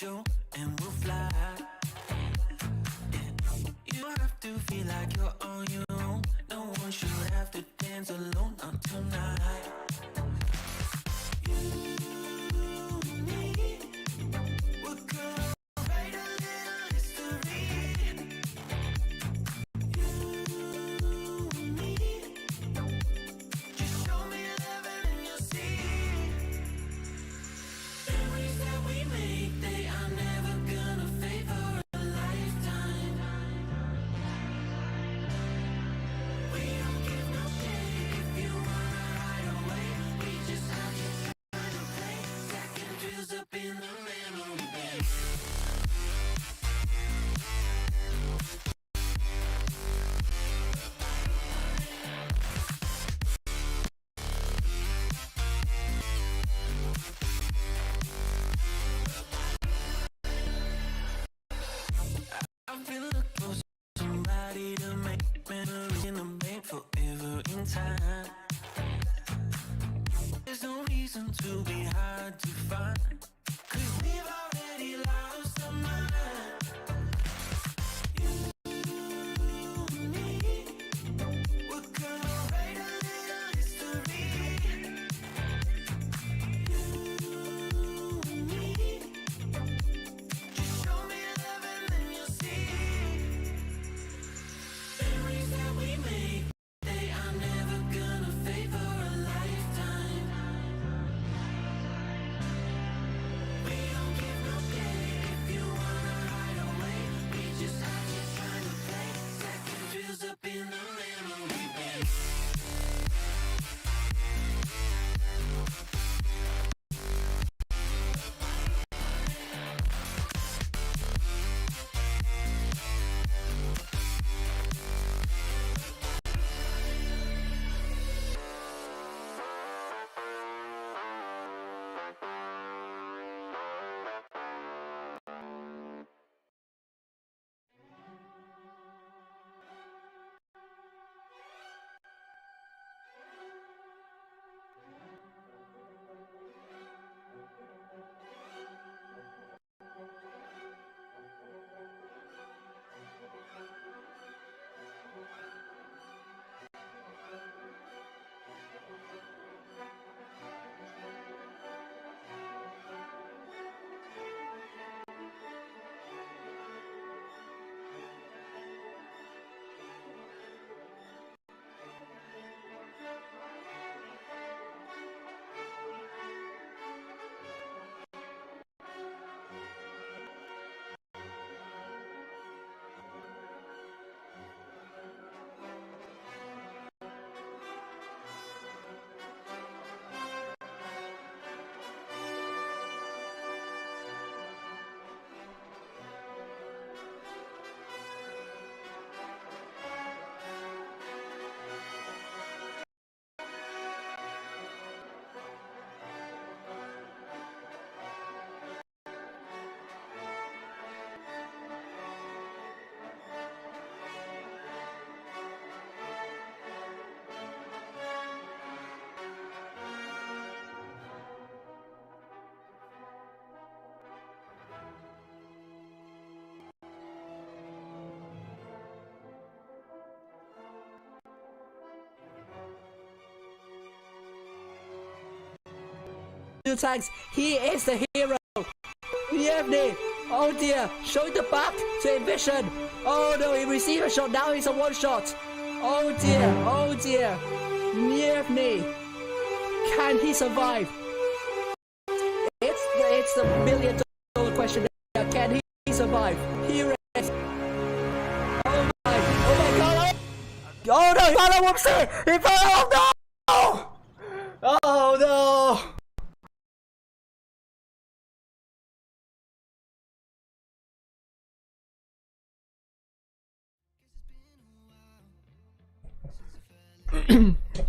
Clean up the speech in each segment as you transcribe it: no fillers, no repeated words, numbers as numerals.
you and we'll fly. You have to feel like you're on your own. No one should have to dance alone, not tonight. You and me, we're gonna write a little history. You and me, just show me love and you'll see. Memories that we make, they are never gonna fade for a lifetime. We don't give no shit if you wanna hide away. We just have you trying to play second drills up in the memory bank. I've been looking for somebody to make memories in the bank forever in time. There's no reason to be hard to find, 'cause we've already lost our mind. You and me, we're gonna write a little history. You and me, just show me love and then you'll see. Memories that we make, they are never gonna fade for a lifetime. We don't give no shit if you wanna hide away. We just have you trying to play second drills up in the memory bank. Two tags. He is the hero. Yevny. Oh dear. Showing the back to Ambition. Oh no, he received a shot. Now he's a one shot. Oh dear. Oh dear. Yevny. Can he survive? It's the $1 million question. Can he survive? Here is. Oh my. Oh my god. Oh no. He fell out. Whoopsie. He fell out. No. Oh no.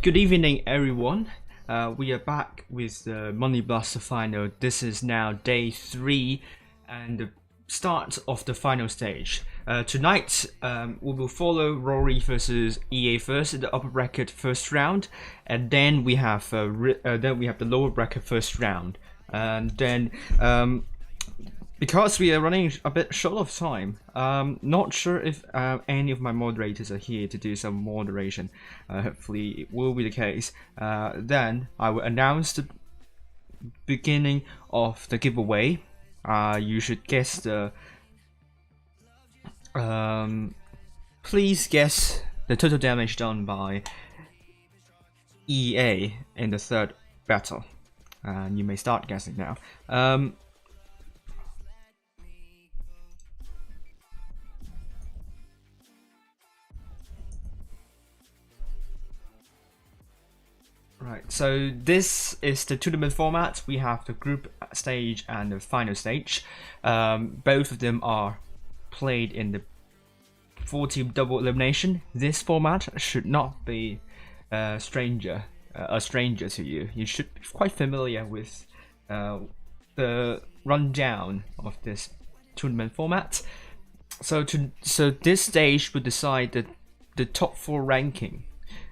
Good evening, everyone. We are back with the Money Blaster final. This is now day 3 and the start of the final stage. Tonight, we will follow Rory versus EA first in the upper bracket first round, and then we have the lower bracket first round. And then because we are running a bit short of time, not sure if any of my moderators are here to do some moderation. Hopefully it will be the case. Then I will announce the beginning of the giveaway. You should guess the please guess the total damage done by EA in the third battle. And you may start guessing now. Right, so this is the tournament format. We have the group stage and the final stage. Both of them are played in the 4-team double elimination. This format should not be a stranger to you. You should be quite familiar with the rundown of this tournament format. So this stage will decide the top 4 ranking,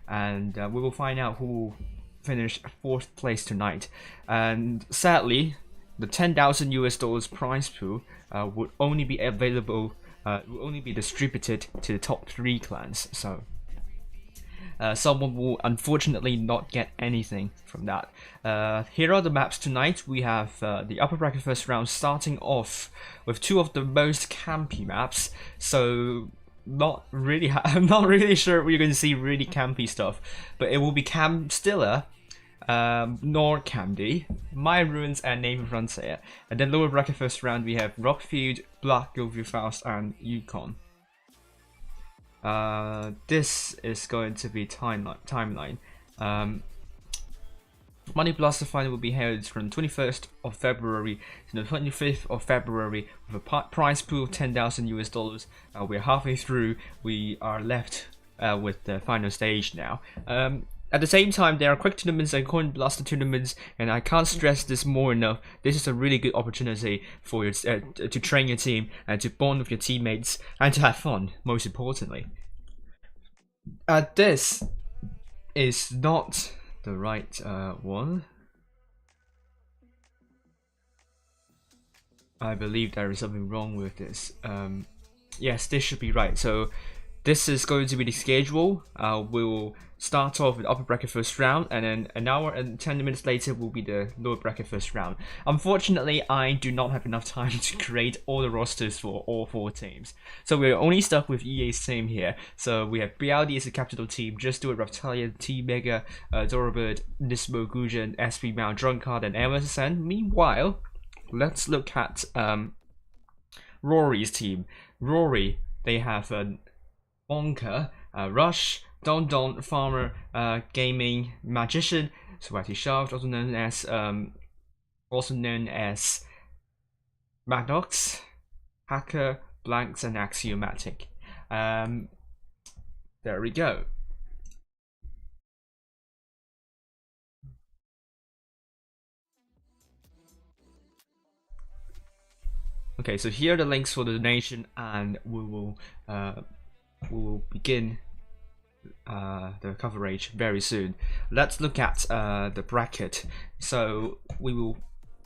and we will find out who will finish 4th place tonight. And sadly, the $10,000 prize pool would only be available, will only be distributed to the top 3 clans. So someone will unfortunately not get anything from that. Here are the maps tonight. We have the upper bracket first round starting off with 2 of the most campy maps. So I'm not really sure we're going to see really campy stuff, but it will be Cam Stiller, Nor Camdy, My Ruins, and Navy Frontier. And then lower bracket first round we have Rockfield, Black, Gilview Faust, and Yukon. This is going to be timeline. Money Blaster final will be held from 21st of February to the 25th of February with a prize pool of $10,000. We're halfway through. We are left with the final stage now. At the same time, there are quick tournaments and coin blaster tournaments, and I can't stress this more enough. This is a really good opportunity for you to train your team and to bond with your teammates and to have fun, most importantly. This is not the right one. I believe there is something wrong with this. Yes, this should be right. So this is going to be the schedule. We'll start off with upper bracket first round, and then an hour and 10 minutes later will be the lower bracket first round. Unfortunately, I do not have enough time to create all the rosters for all 4 teams. So we're only stuck with EA's team here. So we have BLD as the capital team, Just Do It, Reptilian, T-Mega, Dorabird, Nismo, Gujan, SP Mount, Drunkard, and MSN. Meanwhile, let's look at Rory's team. Rory, they have Bonka, Rush, Don, Farmer, Gaming, Magician, Sweaty Shaft, also known as Maddox, Hacker, Blanks, and Axiomatic. There we go. Okay, so here are the links for the donation, and we will begin the coverage very soon. Let's look at the bracket. So we will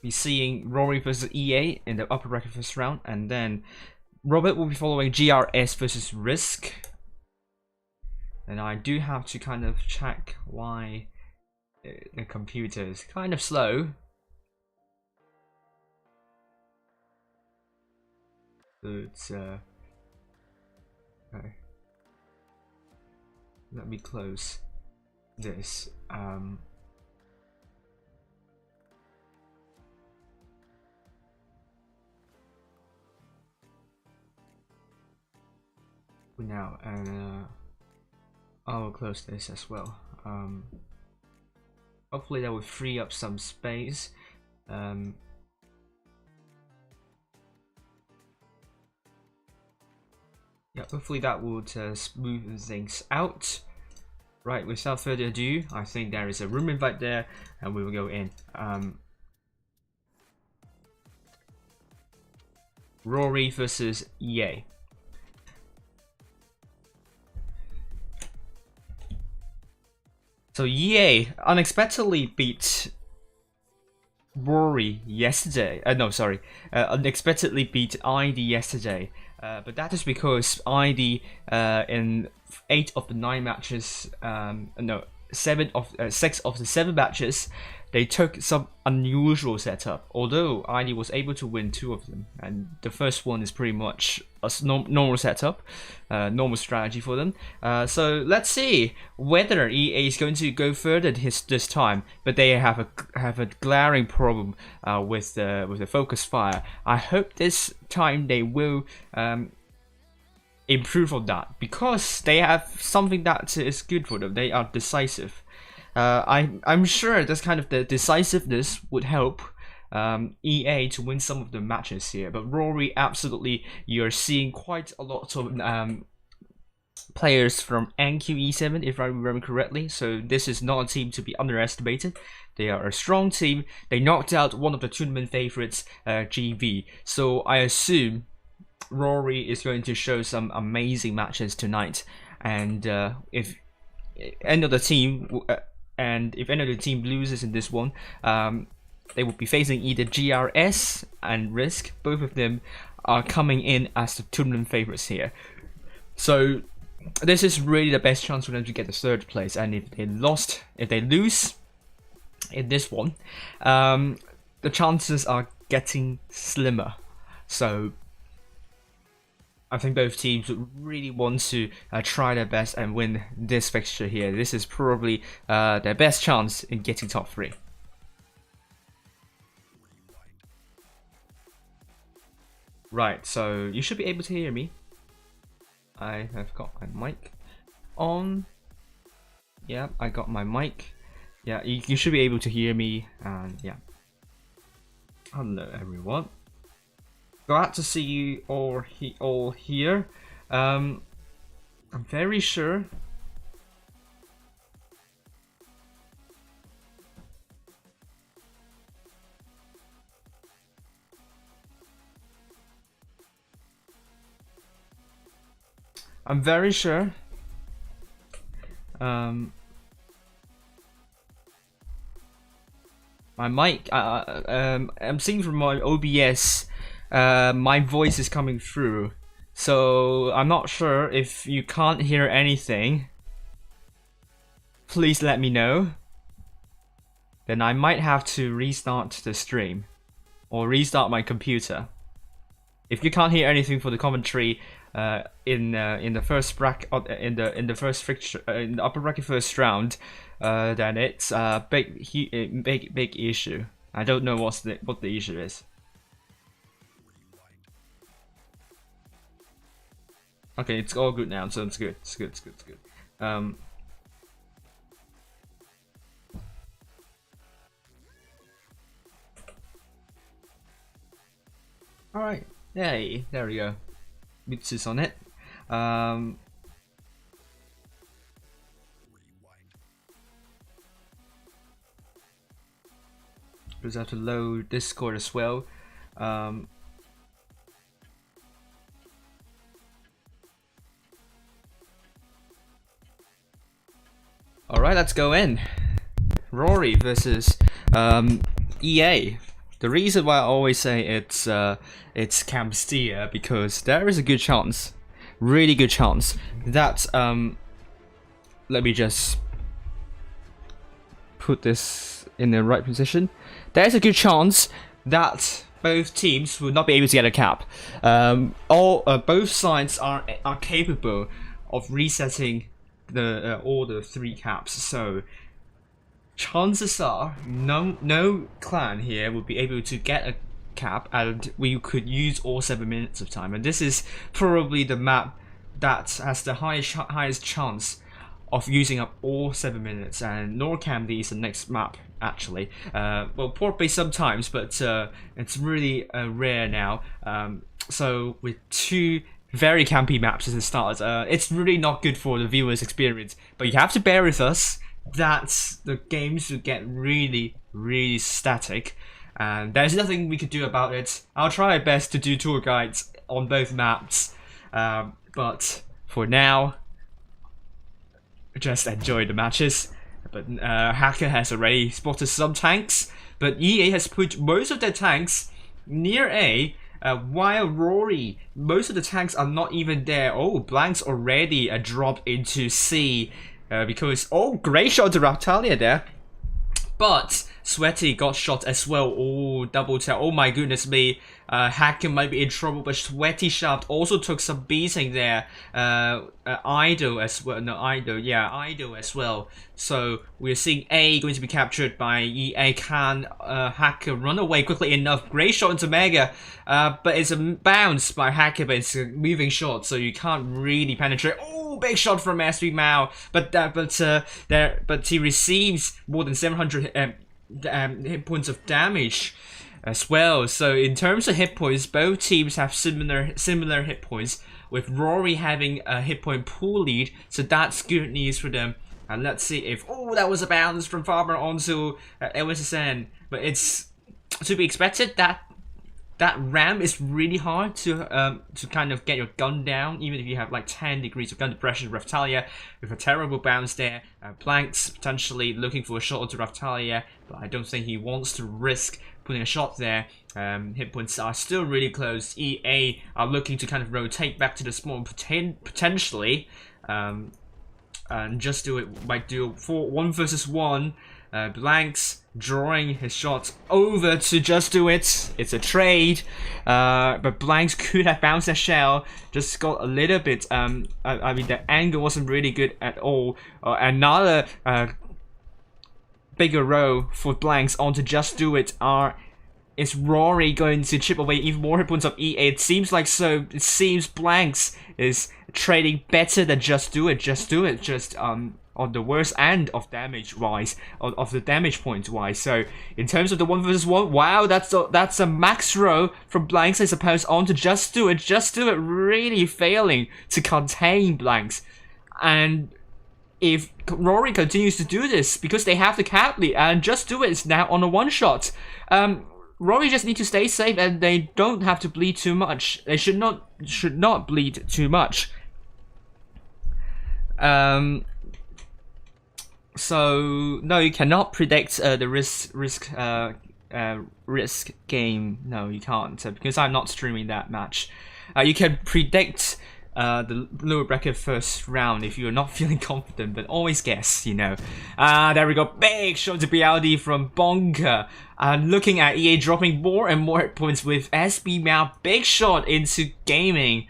be seeing Rory versus EA in the upper bracket first round, and then Robert will be following GRS versus RISQ. And I do have to kind of check why the computer is kind of slow. So it's okay. Let me close this. Now, and I will close this as well. Hopefully that will free up some space. Yeah, hopefully that would smooth things out. Right, without further ado, I think there is a room invite there, and we will go in. Rory versus EA. So EA unexpectedly beat Rory yesterday. No, sorry. Unexpectedly beat ID yesterday. But that is because ID in 8 of the 9 matches, no, 6 of the 7 matches, they took some unusual setup. Although ID was able to win 2 of them, and the first one is pretty much a normal setup, normal strategy for them. So let's see whether EA is going to go further this time. But they have a glaring problem with the focus fire. I hope this time they will improve on that, because they have something that is good for them. They are decisive. I'm sure this kind of the decisiveness would help EA to win some of the matches here. But Rory, absolutely, you're seeing quite a lot of players from NQE7, if I remember correctly. So this is not a team to be underestimated. They are a strong team. They knocked out one of the tournament favorites, GV. So I assume Rory is going to show some amazing matches tonight. And if any of the team loses in this one, they will be facing either GRS and RISQ. Both of them are coming in as the tournament favorites here. So this is really the best chance for them to get the 3rd place. And if they lose in this one, the chances are getting slimmer. So I think both teams would really want to try their best and win this fixture here. This is probably their best chance in getting top 3. Right, so you should be able to hear me. I have got my mic on. Yeah, I got my mic. Yeah, you should be able to hear me. And yeah, hello everyone. Glad to see you all here. I'm very sure. I'm very sure. My mic. I'm seeing from my OBS. My voice is coming through, so I'm not sure. If you can't hear anything, please let me know. Then I might have to restart the stream or restart my computer. If you can't hear anything for the commentary in the first bracket, in the first fixture, in the upper bracket first round, then it's a big issue. I don't know what the issue is. Okay, it's all good now, so it's good. It's good. All right. Hey, there we go. Blitz is on it. Just have to load Discord as well. Alright, let's go in. Rory versus EA. The reason why I always say it's Camp Steer, because there is a good chance, really good chance, that let me just put this in the right position. There's a good chance that both teams will not be able to get a cap. Both sides are capable of resetting all the 3 caps, so chances are no clan here would be able to get a cap, and we could use all 7 minutes of time. And this is probably the map that has the highest chance of using up all 7 minutes, and Norcamdy is the next map actually. Well, Port Bay sometimes, but it's really rare now. So with 2 very campy maps as the start, it's really not good for the viewers' experience. But you have to bear with us that the games will get really static, and there's nothing we could do about it. I'll try my best to do tour guides on both maps, but for now, just enjoy the matches. But Hacker has already spotted some tanks, but EA has put most of their tanks near A, while Rory, most of the tanks are not even there. Oh, Blanks already dropped into C, because, oh, great shot to Raptalia there. But Sweaty got shot as well. Oh, double tap. Oh my goodness me. Hacker might be in trouble, but Sweaty Shaft also took some beating there. Idol as well. No, Idol. Yeah, Idol as well. So we're seeing A going to be captured by EA. Can Hacker run away quickly enough? Great shot into Mega. But it's a bounce by Hacker, but it's a moving shot, so you can't really penetrate. Oh, big shot from SB Mao. But he receives more than 700 hit points of damage as well. So in terms of hit points, both teams have similar hit points, with Rory having a hit point pool lead, so that's good news for them. And let's see if, oh, that was a bounce from Farmer onto LSSN, but it's to be expected. That ramp is really hard to kind of get your gun down, even if you have like 10 degrees of gun depression. Raftalia with a terrible bounce there. Blanks potentially looking for a shot onto Raftalia, but I don't think he wants to risk putting a shot there. Hit points are still really close. EA are looking to kind of rotate back to the spawn potentially, and Just Do It might do 1 versus 1. Blanks drawing his shots over to Just Do It. It's a trade, but Blanks could have bounced that shell. Just got a little bit. I mean, the angle wasn't really good at all. Another bigger row for Blanks onto Just Do It. Is Rory going to chip away even more hit points of EA? It seems like so. It seems Blanks is trading better than Just Do It. Just Do It just on the worst end of damage wise, of the damage points wise. So in terms of the 1 versus 1, wow, that's a max row from Blanks, I suppose, onto Just Do It. Just Do It really failing to contain Blanks. And if Rory continues to do this, because they have the cap lead, and Just Do It is now on a one shot, Rory just need to stay safe, and they don't have to bleed too much. They should not bleed too much. So no, you cannot predict the risk game. No, you can't, because I'm not streaming that match. You can predict the lower bracket first round if you're not feeling confident, but always guess, you know. There we go, big shot to BLD from Bonker. Looking at EA dropping more and more hit points with SB Mao, big shot into gaming.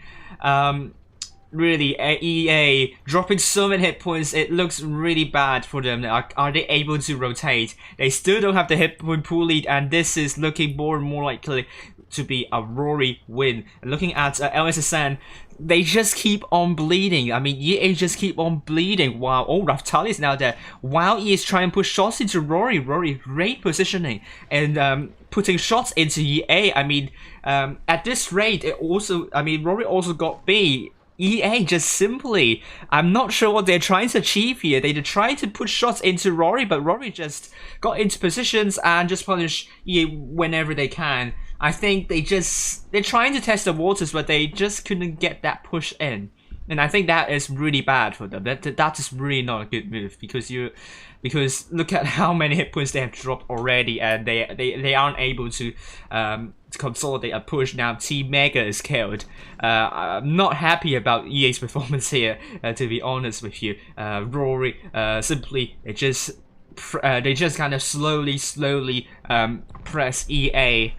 Really, EA dropping so many hit points, it looks really bad for them. Are they able to rotate? They still don't have the hit point pool lead, and this is looking more and more likely to be a Rory win. Looking at LSSN, they just keep on bleeding. I mean, EA just keep on bleeding while, oh, Raftali is now there. While EA is trying to push shots into Rory. Rory, great positioning. And putting shots into EA. I mean, at this rate, Rory also got B. EA just simply, I'm not sure what they're trying to achieve here. They're trying to put shots into Rory, but Rory just got into positions and just punish EA whenever they can. I think they're trying to test the waters, but they just couldn't get that push in. And I think that is really bad for them. That is really not a good move, because look at how many hit points they have dropped already, and they aren't able to consolidate a push. Now Team Mega is killed. I'm not happy about EA's performance here, to be honest with you. Rory simply they just kind of slowly press EA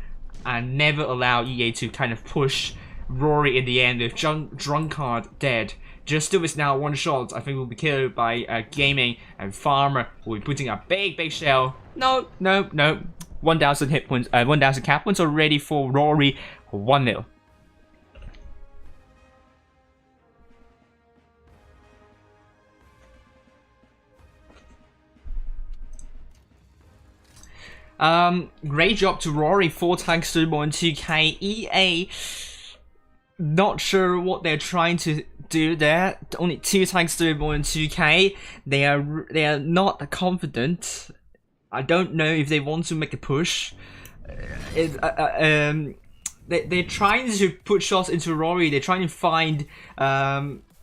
and never allow EA to kind of push Rory in the end, with Drunkard dead. Just Do It now one shot. I think will be killed by Gaming, and Farmer will be putting a big shell. No. 1,000 hit points, 1,000 cap points already for Rory. 1-0. Great job to Rory. 4 tanks to 2K. EA, not sure what they're trying to do there. Only 2 tanks to 2K. They are not confident. I don't know if they want to make a push. They're trying to put shots into Rory. They're trying to find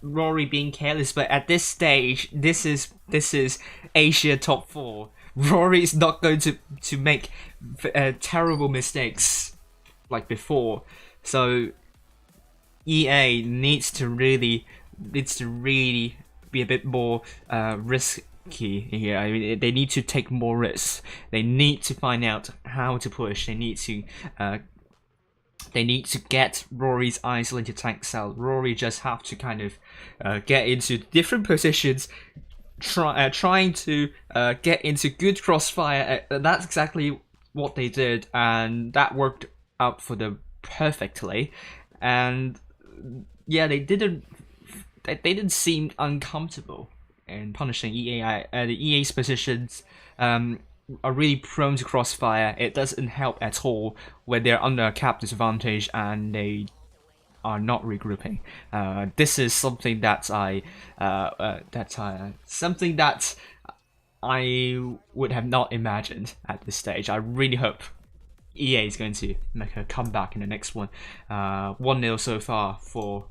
Rory being careless, but at this stage, this is Asia top 4. Rory is not going to make terrible mistakes like before. So EA needs to really be a bit more risky here. I mean, they need to take more risks. They need to find out how to push. They need to get Rory's isolated tank cell. Rory just have to kind of get into different positions, trying to get into good crossfire. That's exactly what they did, and that worked out for them perfectly. And yeah, they didn't seem uncomfortable in punishing EA. The EA's positions are really prone to crossfire. It doesn't help at all when they're under a cap disadvantage and they are not regrouping. This is something that I would have not imagined at this stage. I really hope EA is going to make a comeback in the next one. 1-0 so far for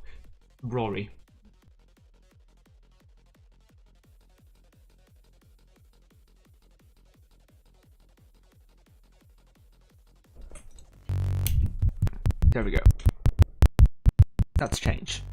Rory. There we go. That's change.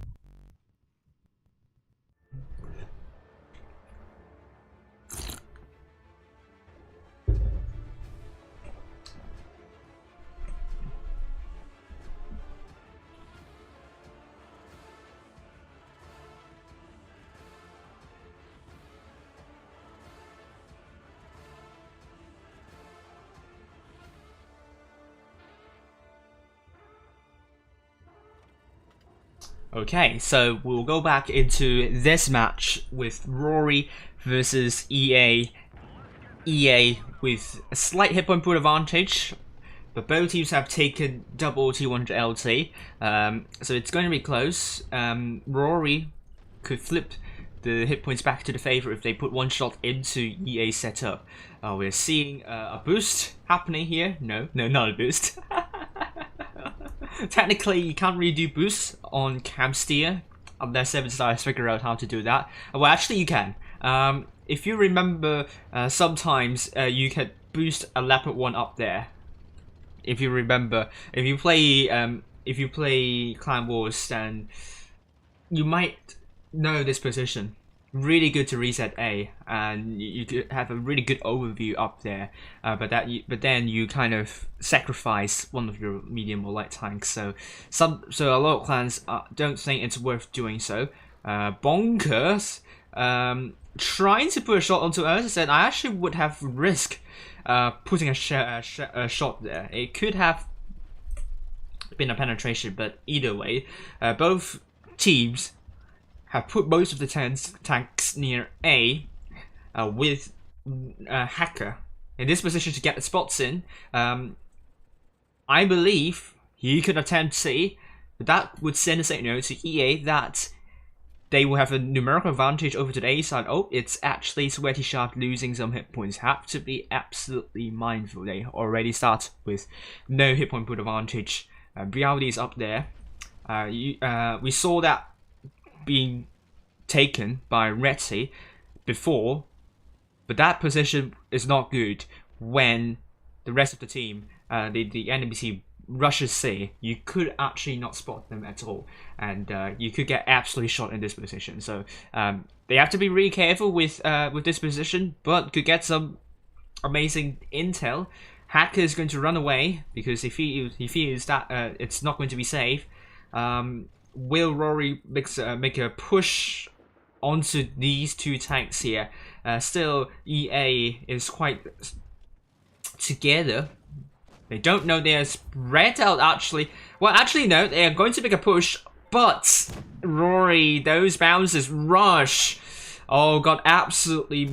Okay, so we'll go back into this match with Rory versus EA. EA with a slight hit point pool advantage, but both teams have taken double T100 LT, so it's going to be close. Rory could flip the hit points back to the favor if they put one shot into EA setup. We're seeing a boost happening here. No, not a boost. Technically, you can't really do boosts on Cam Steer unless 7 stars figure out how to do that. Well, actually, you can. If you remember, sometimes you can boost a Leopard 1 up there. If you remember, if you play Clan Wars, then you might know this position. Really good to reset A, and you could have a really good overview up there. But then you kind of sacrifice one of your medium or light tanks. So a lot of clans don't think it's worth doing so. Bonkers trying to put a shot onto us, and I actually would have risked putting a shot there. It could have been a penetration, but either way, both teams have put most of the tanks near A with Hacker in this position to get the spots in. I believe he could attempt C, but that would send a signal to EA that they will have a numerical advantage over to the A side. Oh, it's actually Sweaty Shark losing some hit points. Have to be absolutely mindful. They already start with no hit point pool advantage. Reality is up there. We saw that being taken by Retzi before, but that position is not good when the rest of the team, the enemy team, rushes C. You could actually not spot them at all, and you could get absolutely shot in this position. So they have to be really careful with this position, but could get some amazing intel. Hacker is going to run away because he feels that it's not going to be safe. Will Rory make a push onto these two tanks here? Still, EA is quite together. They don't know they're spread out, actually. Well, actually, no, they are going to make a push, but Rory, those bounces rush. Oh, got absolutely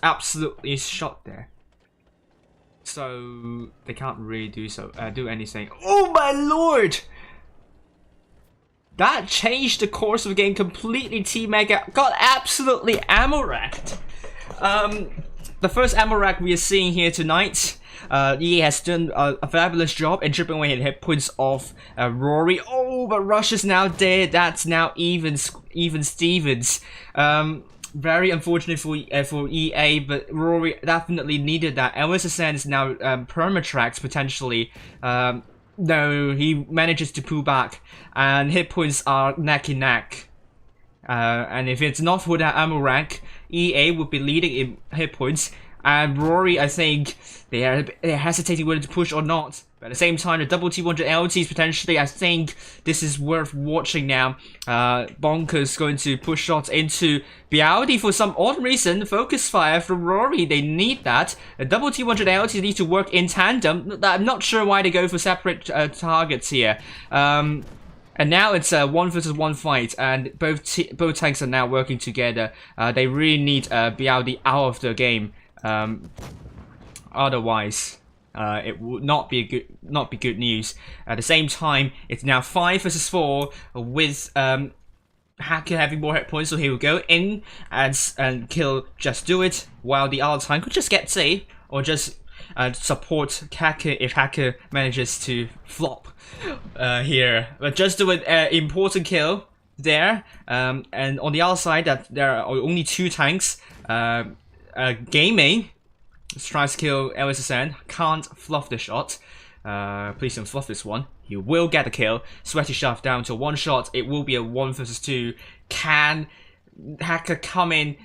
absolutely shot there. So they can't really do anything. Oh my lord! That changed the course of the game completely. T-Mega got absolutely ammo-wrecked. The first ammo-wreck we are seeing here tonight. EA has done a fabulous job in chipping away at hit points of Rory. Oh, but Rush is now dead. That's now even Stevens. very unfortunate for EA, but Rory definitely needed that. LSSN is now permatracked potentially. No, he manages to pull back, and hit points are neck and neck. And if it's not for that ammo rank, EA would be leading in hit points. And Rory, I think they're hesitating whether to push or not. But at the same time, the double T100 LTs potentially, I think this is worth watching now. Bonkers going to push shots into Bialdi for some odd reason. Focus fire from Rory, they need that. The double T100 LTs need to work in tandem. I'm not sure why they go for separate targets here. And now it's a 1 versus 1 fight, and both tanks are now working together. They really need Bialdi out of the game. Otherwise, it would not be good news. At the same time, it's now 5 versus 4 with Hacker having more hit points, so he will go in and kill Just Do It, while the other tank could just get safe or just support Hacker if Hacker manages to flop here. But Just Do It, important kill there. And on the other side, that there are only 2 tanks. Gaming tries to kill LSSN, can't fluff the shot. Please don't fluff this one. He will get the kill. Sweaty Shaft down to 1 shot. It will be a 1 versus 2. Can Hacker come in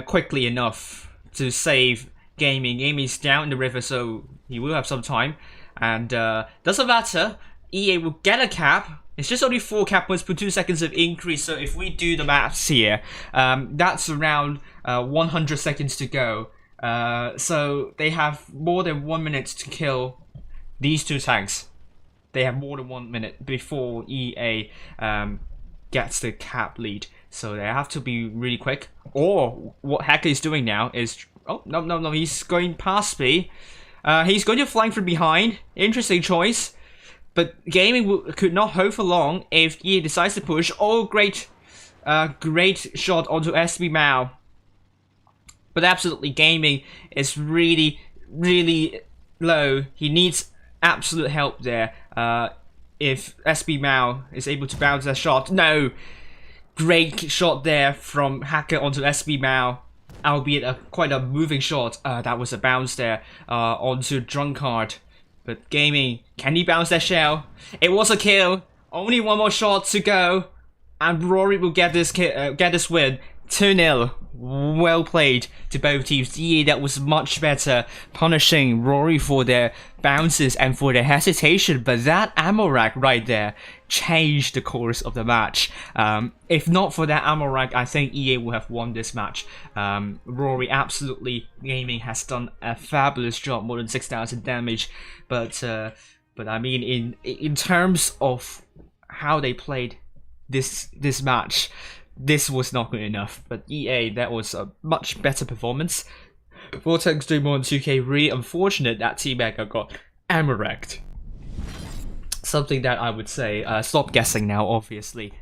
quickly enough to save Gaming? Gaming's down in the river, so he will have some time. And doesn't matter. EA will get a cap. It's just only 4 cap points per 2 seconds of increase, so if we do the maths here, that's around 100 seconds to go. So they have more than 1 minute to kill these 2 tanks. They have more than 1 minute before EA gets the cap lead. So they have to be really quick. Or what Hacker is doing now is... Oh, no, he's going past me. He's going to flank from behind. Interesting choice. But Gaming could not hold for long if EA decides to push. Oh, great shot onto SB Mao. But absolutely, Gaming is really, really low. He needs absolute help there. If SB Mao is able to bounce that shot. No! Great shot there from Hacker onto SB Mao. Albeit quite a moving shot. That was a bounce there onto Drunkard. But Gaming, can he bounce that shell? It was a kill. Only 1 more shot to go, and Rory will get this win. 2-0. Well played to both teams. EA, that was much better, punishing Rory for their bounces and for their hesitation. But that ammo rack right there changed the course of the match. If not for that ammo rack, I think EA would have won this match. Rory, absolutely, Gaming has done a fabulous job, more than 6,000 damage. But I mean, in terms of how they played this match, this was not good enough. But EA, that was a much better performance. Vortex doing more on 2K, really unfortunate that Team Mega got ammo racked. Something that I would say, stop guessing now, obviously.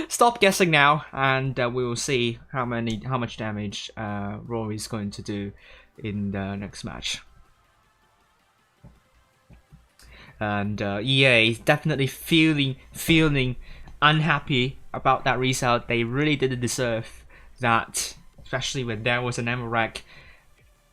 Stop guessing now, and we will see how much damage Rory's going to do in the next match. And EA definitely feeling unhappy about that result. They really didn't deserve that, especially when there was an ammo rack.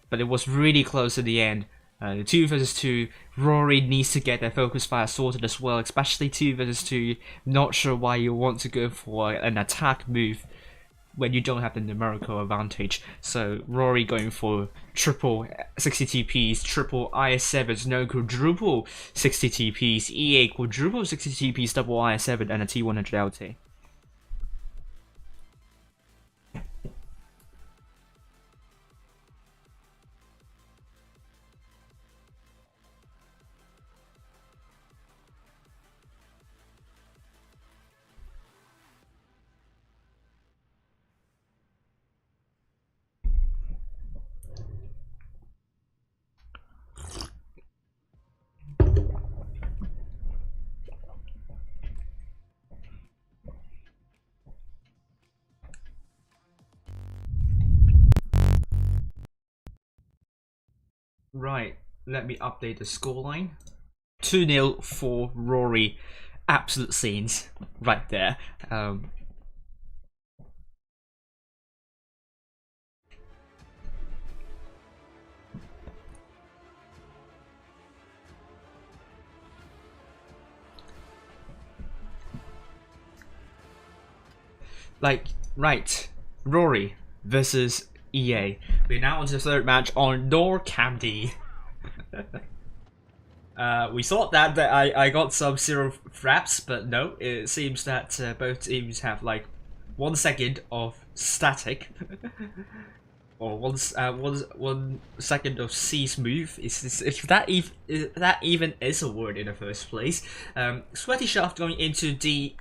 But it was really close at the end. The 2 versus 2, Rory needs to get their focus fire sorted as well, especially 2 versus 2. Not sure why you want to go for an attack move when you don't have the numerical advantage. So Rory going for triple 60 TPs, triple IS7s, no quadruple 60 TPs, EA quadruple 60 TPs, double IS7 and a T100 LT. Right, let me update the scoreline. 2-0 for Rory. Absolute scenes right there. Right, Rory versus EA. We're now on to the third match on Norcandy. We thought that I got some zero fraps, but no, it seems that both teams have like 1 second of static. Or 1 second of cease move. If that even is a word in the first place. Sweaty Shaft going into D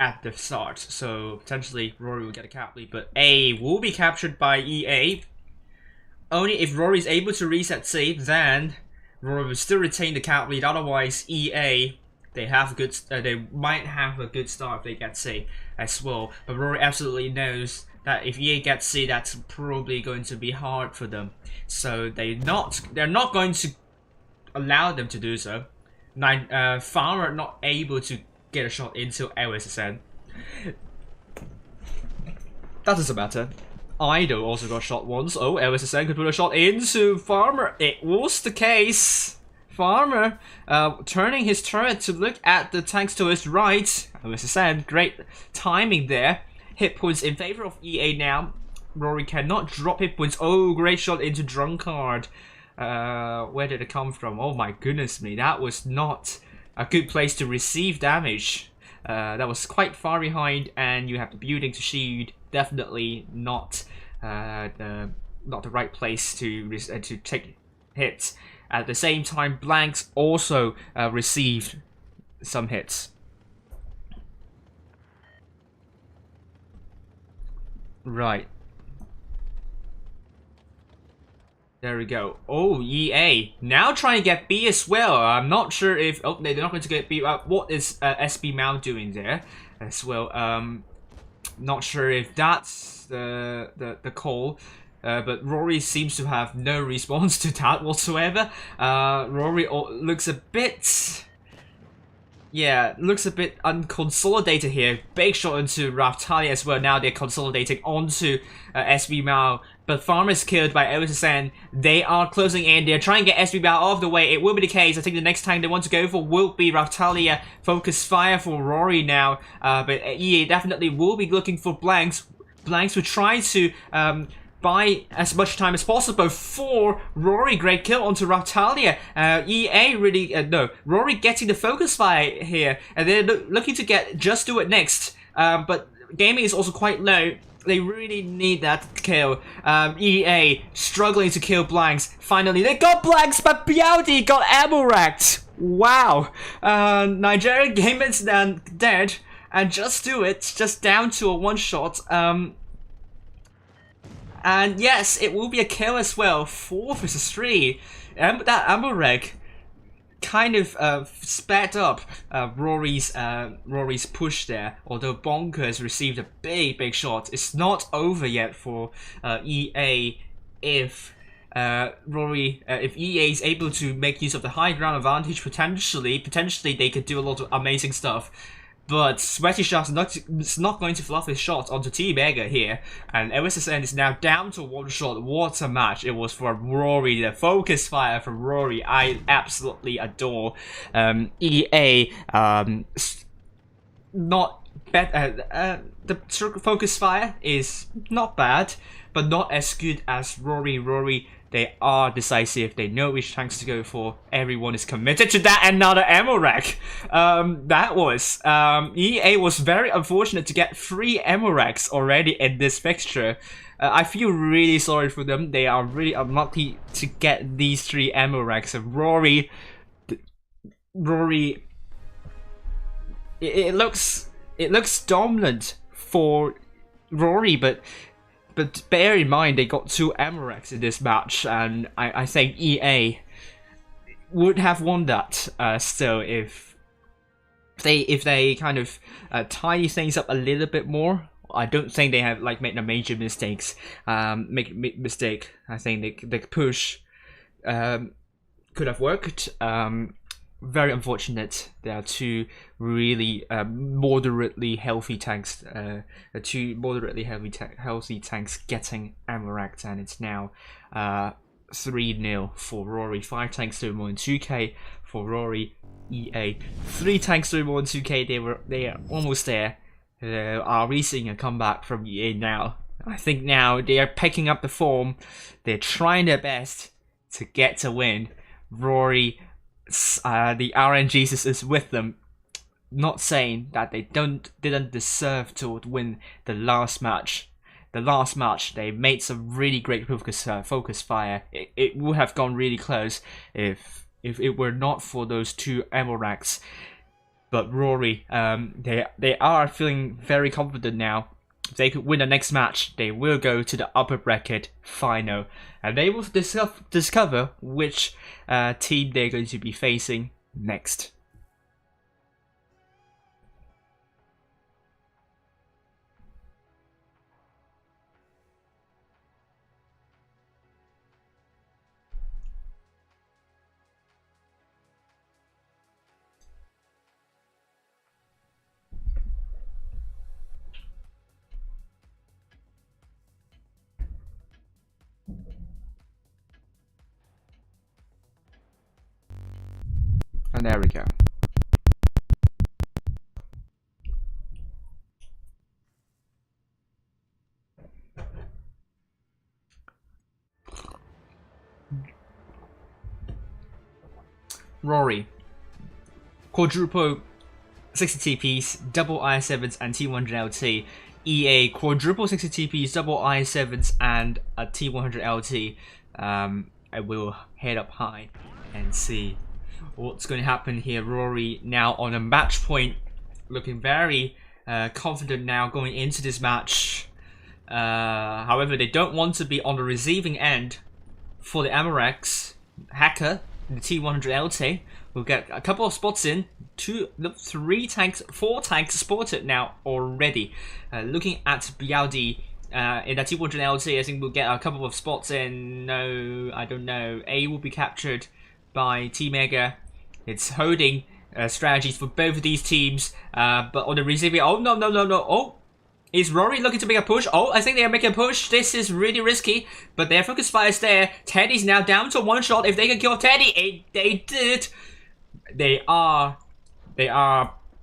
at the start, so potentially Rory will get a cap lead, but A will be captured by EA. Only if Rory is able to reset C, then Rory will still retain the cap lead. Otherwise, EA they might have a good start if they get C as well. But Rory absolutely knows that if EA gets C, that's probably going to be hard for them. So they're not going to allow them to do so. Farmer not able to get a shot into LSSN. That doesn't matter. Idol also got shot once. Oh, LSSN could put a shot into Farmer. It was the case. Farmer turning his turret to look at the tanks to his right. LSSN, great timing there. Hit points in favor of EA now. Rory cannot drop hit points. Oh, great shot into Drunkard. Where did it come from? Oh my goodness me, that was not a good place to receive damage. That was quite far behind, and you have the building to shield. Definitely not the right place to take hits. At the same time, Blanks also received some hits. Right. There we go. Oh, EA. Now trying to get B as well. I'm not sure if... Oh, they're not going to get B. What is SB Mao doing there as well? Not sure if that's the call. But Rory seems to have no response to that whatsoever. Rory looks a bit... Yeah, looks a bit unconsolidated here. Big shot into Raftalia as well. Now they're consolidating onto SB Mao. But Farmer is killed by LSSN. They are closing in. They're trying to get SB Mao off the way. It will be the case. I think the next time they want to go for will be Raftalia. Focus fire for Rory now. But EA definitely will be looking for Blanks. Blanks will try to... buy as much time as possible for Rory. Great kill onto Raftalia. EA really... no, Rory getting the focus fire here. And they're looking to just do it next. But gaming is also quite low. They really need that kill. EA struggling to kill Blanks. Finally, they got Blanks, but Beauty got ammo racked. Wow. Nigerian Gamer's then dead. And just do it. Just down to a one shot. And yes, it will be a kill as well. 4 versus 3. That ammo rack kind of sped up Rory's push there. Although Bonker has received a big shot, it's not over yet for EA. If if EA is able to make use of the high ground advantage, potentially they could do a lot of amazing stuff. But Sweaty Shaft is not going to fluff his shot onto T-Mega here. And LSSN is now down to one shot. What a match it was for Rory. The focus fire for Rory, I absolutely adore. EA, not bad. The focus fire is not bad, but not as good as Rory. Rory, they are decisive. They know which tanks to go for. Everyone is committed to that. Another ammo rack. That was... EA was very unfortunate to get 3 ammo racks already in this fixture. I feel really sorry for them. They are really unlucky to get these 3 ammo racks. And Rory... It looks dominant for Rory, but bear in mind they got 2 ammo racks in this match, and I think EA would have won that still if they kind of tidy things up a little bit more. I don't think they have like made a major mistakes. Mistake. I think the push could have worked. Very unfortunate. There are 2 really moderately healthy tanks. 2 moderately healthy tanks getting ammo racked, and it's now 3-0 for Rory. 5 tanks doing more than 2k for Rory. EA 3 tanks doing more than 2k. They are almost there. are we seeing a comeback from EA now? I think now they are picking up the form. They're trying their best to get a win. Rory, the RNGesus is with them. Not saying that they didn't deserve to win the last match. The last match, they made some really great focus fire. It would have gone really close if it were not for those two ammo racks. But Rory, they are feeling very confident now. If they could win the next match, they will go to the upper bracket final, and they will discover which team they're going to be facing next. And there we go. Rory, quadruple 60 TPs, double i7s and T100 LT. EA, quadruple 60 TPs, double i7s and a T100 LT. I will head up high and see what's going to happen here. Rory now on a match point, looking very confident now going into this match. However, they don't want to be on the receiving end for the Amarex. Hacker, the T100 LT, will get a couple of spots in. 4 tanks spotted now already. Looking at BLD in that T100 LT, I think we'll get a couple of spots in. No, I don't know. A will be captured by T-Mega. It's holding strategies for both of these teams, but on the receiving, oh no. Oh, is Rory looking to make a push? Oh, I think they are making a push. This is really risky, but their focus fire is there. Teddy's now down to one shot. If they can kill Teddy, they did. They are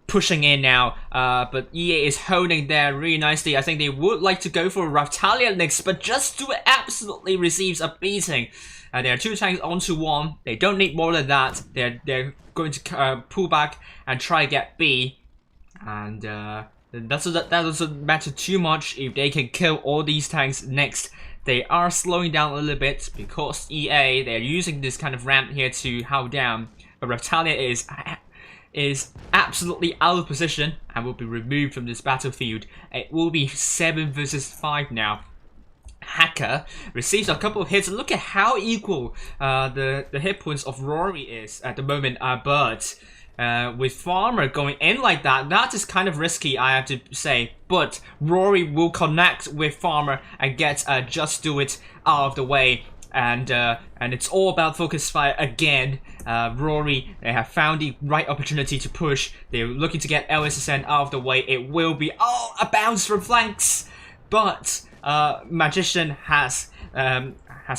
pushing in now, but EA is holding there really nicely. I think they would like to go for Raftalia next, but just do it absolutely receives a beating. There are 2 tanks onto 1. They don't need more than that. They're going to pull back and try to get B, and that doesn't matter too much if they can kill all these tanks next. They are slowing down a little bit because EA, they're using this kind of ramp here to hold down, but Raftalia is absolutely out of position and will be removed from this battlefield. It will be 7 versus 5 now. Hacker receives a couple of hits. Look at how equal the hit points of Rory is at the moment. But with Farmer going in like that, that is kind of risky, I have to say. But Rory will connect with Farmer and get Just Do It out of the way. And it's all about focus fire again. Rory, they have found the right opportunity to push. They're looking to get LSSN out of the way. It will be, oh, a bounce from flanks, but Magician has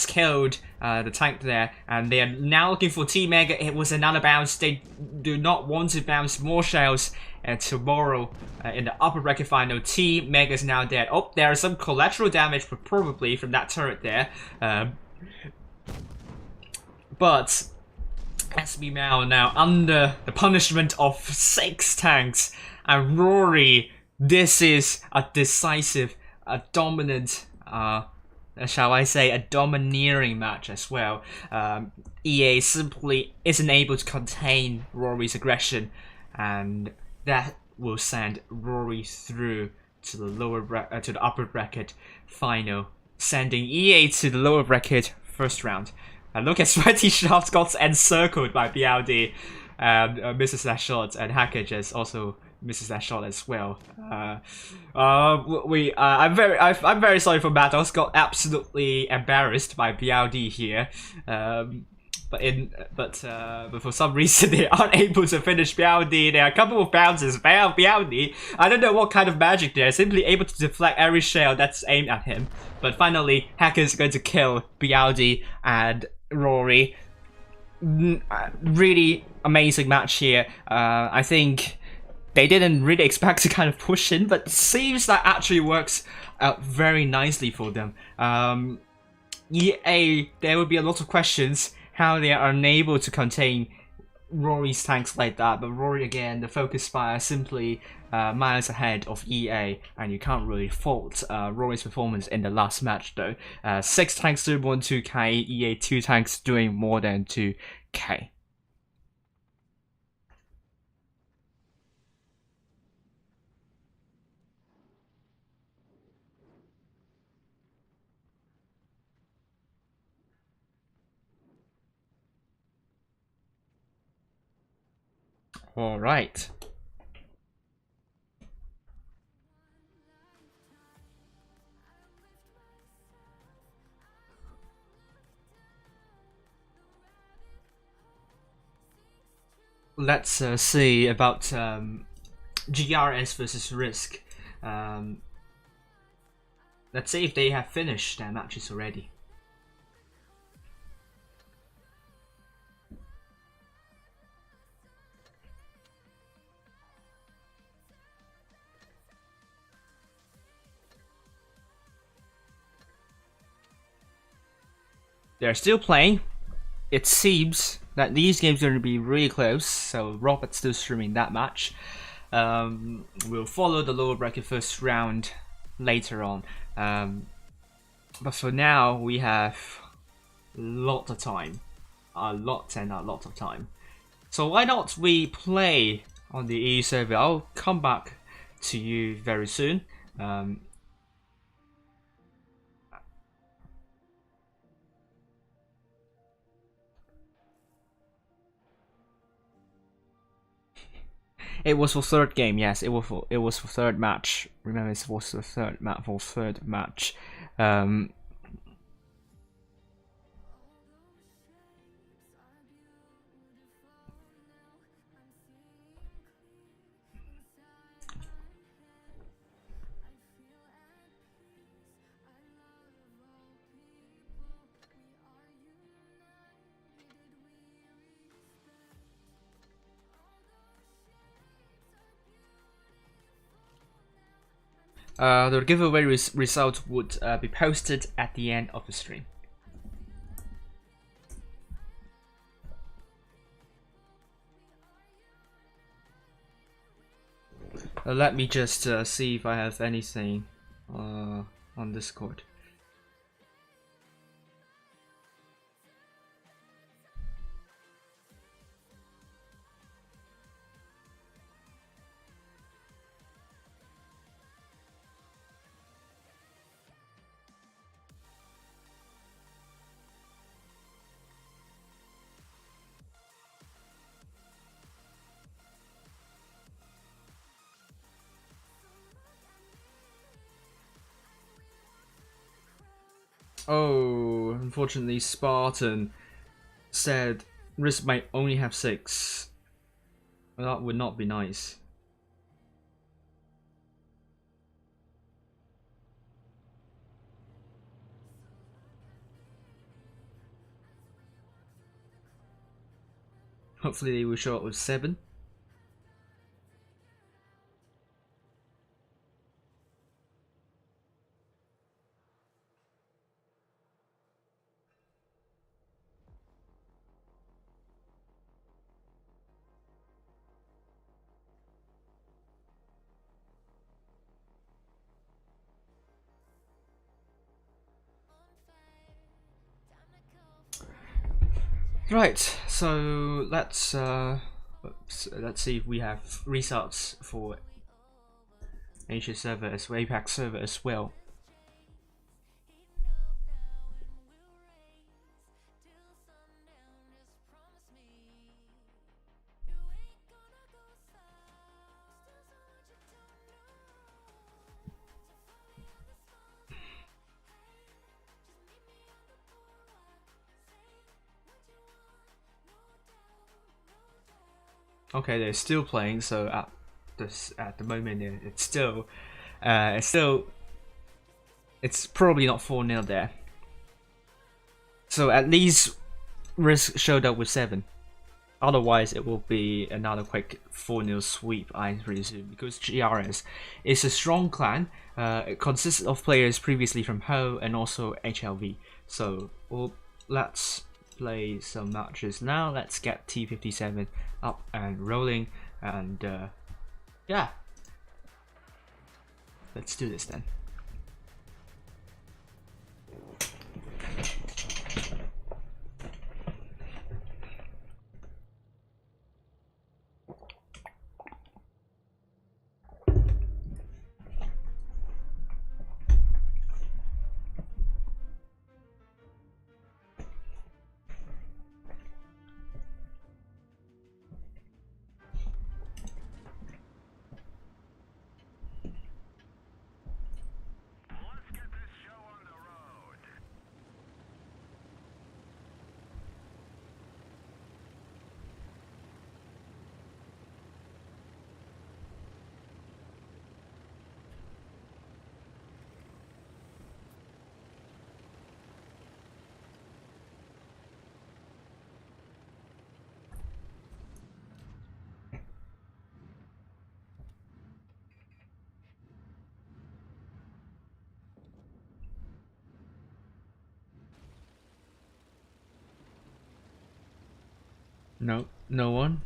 killed the tank there, and they are now looking for T-Mega. It was another bounce. They do not want to bounce more shells. And tomorrow in the upper bracket final, T-Mega is now dead. Oh, there is some collateral damage, probably from that turret there. But SB Mao now under the punishment of 6 tanks, and Rory, this is a decisive, a dominant, shall I say, a domineering match as well. EA simply isn't able to contain Rory's aggression, and that will send Rory through to the to the upper bracket final, sending EA to the lower bracket first round. And look at Sweaty Shots got encircled by BLD, and misses that shot, and Hacker just also misses that shot as well. I'm very sorry for Matos. Got absolutely embarrassed by BLD here. But for some reason they aren't able to finish BLD. There are a couple of bounces. BLD, I don't know what kind of magic they're simply able to deflect every shell that's aimed at him. But finally, Hacker's going to kill BLD and Rory. Really amazing match here. I think they didn't really expect to kind of push in, but it seems that actually works out very nicely for them. EA, there will be a lot of questions how they are unable to contain Rory's tanks like that, but Rory again, the focus fire simply miles ahead of EA, and you can't really fault Rory's performance in the last match though. 6 tanks doing more than 2k, EA 2 tanks doing more than 2k. All right. Let's see about GRS versus RISQ. Let's see if they have finished their matches already. They're still playing. It seems that these games are going to be really close, so Robert's still streaming that match. We'll follow the lower bracket first round later on. But for now, we have a lot of time. A lot of time. So why not we play on the EU server? I'll come back to you very soon. It was for third game, yes. It was for third match. Remember, it was the third match. The giveaway result would be posted at the end of the stream. Let me just see if I have anything on Discord. Oh, unfortunately, Spartan said RISQ might only have 6. Well, that would not be nice. Hopefully, they will show up with 7. Right, so let's see if we have results for Asia server as well, APAC server as well. Okay, they're still playing, so at the moment it's probably not 4-0 there. So at least RISQ showed up with 7. Otherwise, it will be another quick 4-0 sweep, I presume, because GRS is a strong clan. It consists of players previously from Ho and also HLV. So, well, let's play some matches now. Let's get T57 up and rolling, and yeah, let's do this then. No, no one.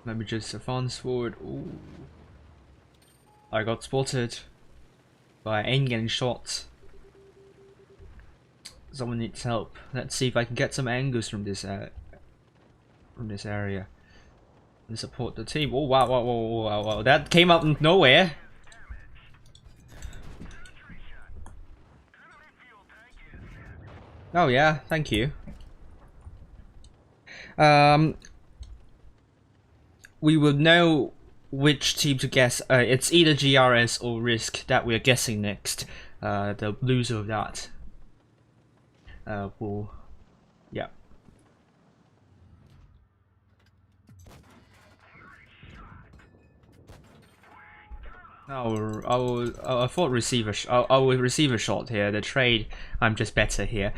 Let me just advance forward. Ooh. I got spotted, but I ain't getting shot. Someone needs help. Let's see if I can get some angles from this area and support the team. Oh wow, wow, wow, wow, wow! That came out of nowhere. Oh yeah, thank you. We will know which team to guess. It's either GRS or RISQ that we're guessing next. The loser of that will, yeah. I thought receiver. I will receive a shot here. The trade, I'm just better here.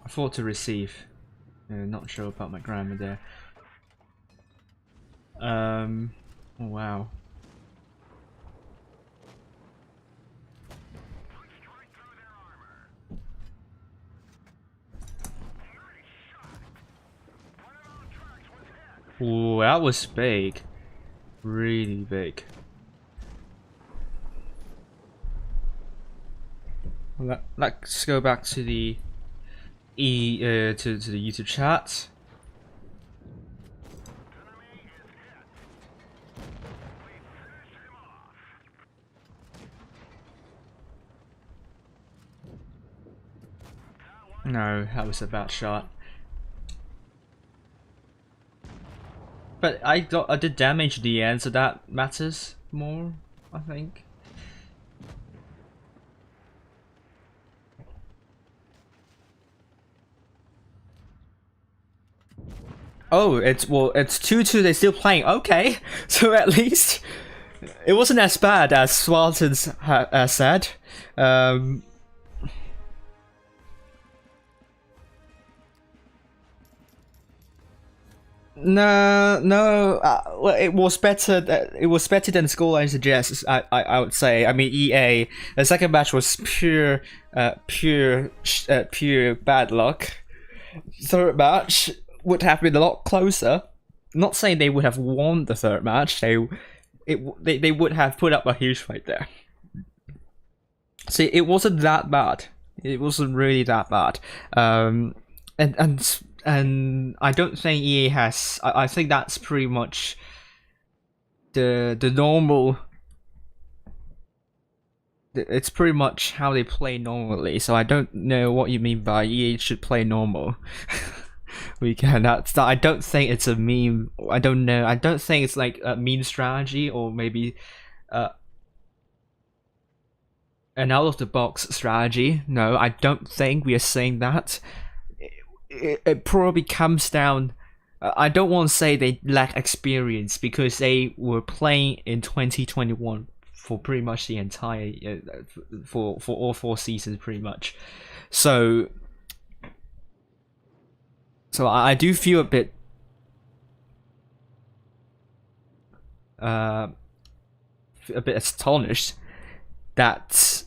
I thought to receive. Not sure about my grammar there. Oh wow. Ooh, that was big. Really big. Let's go back to the to the YouTube chat. No, that was a bad shot. But I did damage at the end, so that matters more, I think. Oh, it's 2-2. They're still playing. Okay, so at least it wasn't as bad as Swarton's said. No. Well, it was better. It was better than the scoreline suggests. I would say. I mean, EA. The second match was pure bad luck. Third match would have been a lot closer. Not saying they would have won the third match. They would have put up a huge fight there. See, it wasn't that bad. It wasn't really that bad. And I don't think EA has. I think that's pretty much the normal. It's pretty much how they play normally. So I don't know what you mean by EA should play normal. We can. I don't think it's a meme. I don't know. I don't think it's like a meme strategy or maybe an out of the box strategy. No, I don't think we are saying that. It probably comes down I don't want to say they lack experience because they were playing in 2021 for pretty much the entire for all 4 seasons pretty much. So I do feel a bit astonished that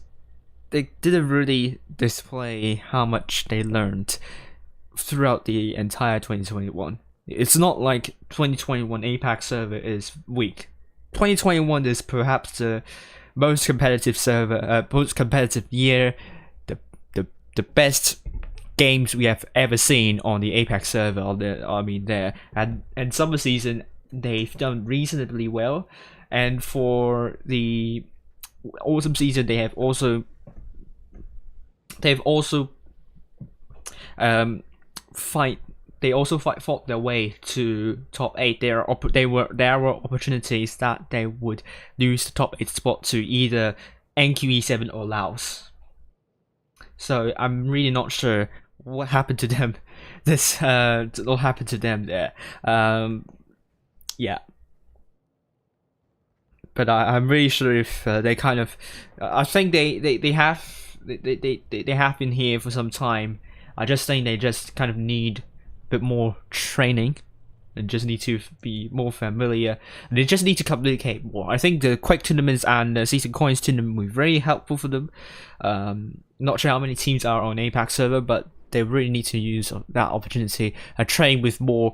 they didn't really display how much they learned throughout the entire 2021. It's not like 2021 APAC server is weak. 2021 is perhaps the most competitive server, most competitive year, the best games we have ever seen on the APAC server. There and summer season they've done reasonably well, and for the autumn season they've also fought their way to top 8. There were opportunities that they would lose the top 8 spot to either NQE7 or Laos. So I'm really not sure what happened to them. What happened to them there? Yeah. But I'm really sure if they kind of, I think they have been here for some time. I just think they just kind of need a bit more training and just need to be more familiar. And they just need to communicate more. I think the quick tournaments and the season coins tournament were very helpful for them. Not sure how many teams are on APAC server, but they really need to use that opportunity and train with more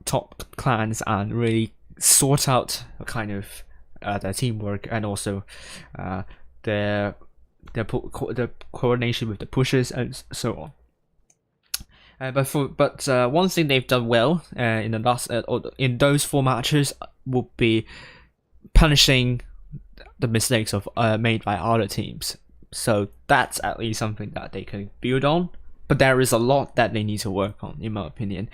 top clans and really sort out kind of their teamwork and also their coordination with the pushers and so on. But one thing they've done well in the last in those 4 matches would be punishing the mistakes of made by other teams. So that's at least something that they can build on. But there is a lot that they need to work on, in my opinion.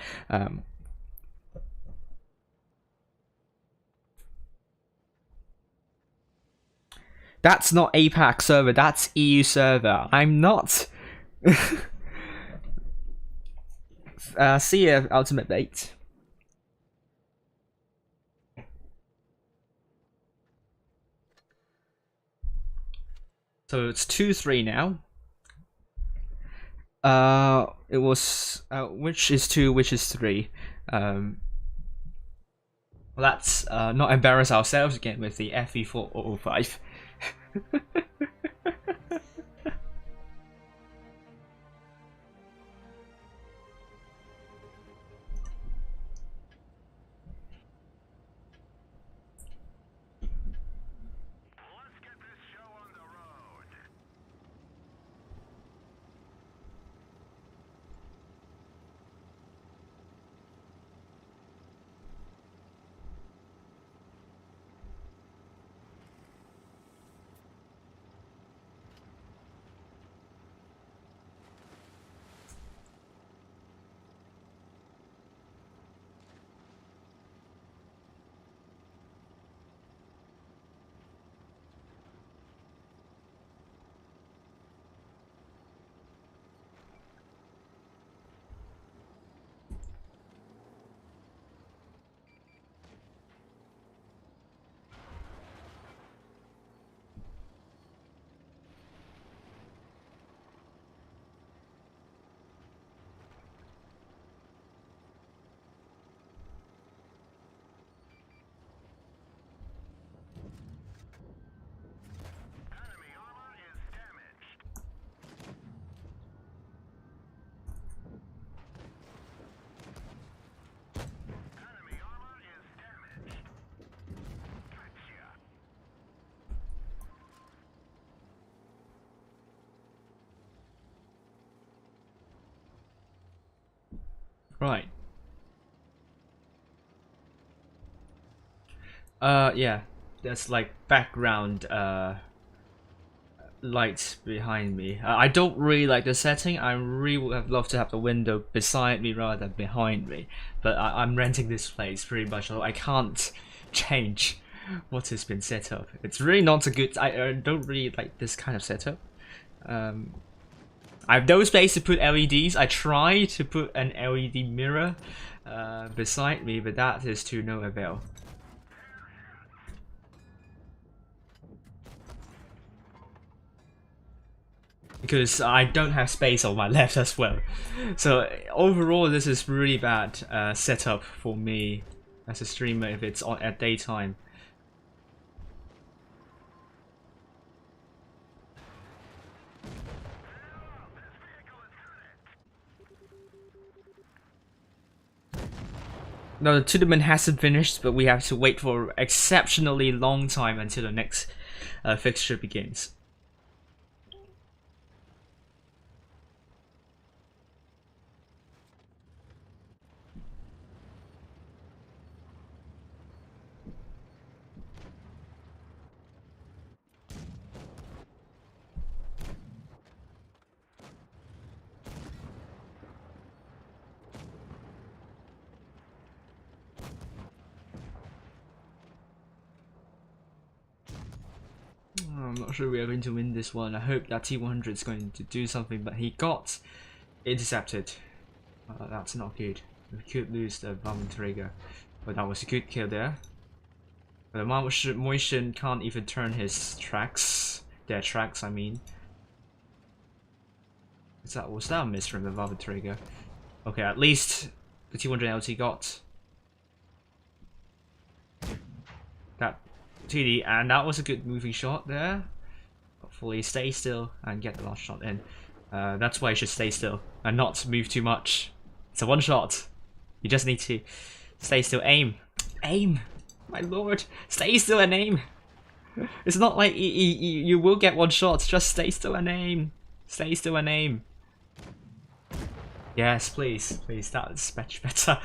That's not APAC server, that's EU server. I'm not. See ya, Ultimate Bait. So it's 2-3 now. It was which is 2, which is 3. Let's not embarrass ourselves again with the FE405. Right. Yeah, there's like background lights behind me. I don't really like the setting. I really would have loved to have the window beside me rather than behind me. But I'm renting this place pretty much, so I can't change what has been set up. It's really not a good. I don't really like this kind of setup. I have no space to put LEDs. I tried to put an LED mirror beside me, but that is to no avail. Because I don't have space on my left as well. So overall, this is really bad setup for me as a streamer if it's on at daytime. No, the tournament hasn't finished, but we have to wait for an exceptionally long time until the next fixture begins. I'm not sure we are going to win this one. I hope that T100 is going to do something, but he got intercepted. That's not good. We could lose the Trigger, but that was a good kill there. But the Motion can't even turn his tracks. Their tracks, I mean. Was that a miss from the Trigger? Okay, at least the T100 LT got that TD, and that was a good moving shot there. Hopefully stay still and get the last shot in. That's why you should stay still and not move too much. It's a one shot. You just need to stay still. Aim. Aim! My lord. Stay still and aim. It's not like you will get one shot. Just stay still and aim. Stay still and aim. Yes, please. Please, that's much better.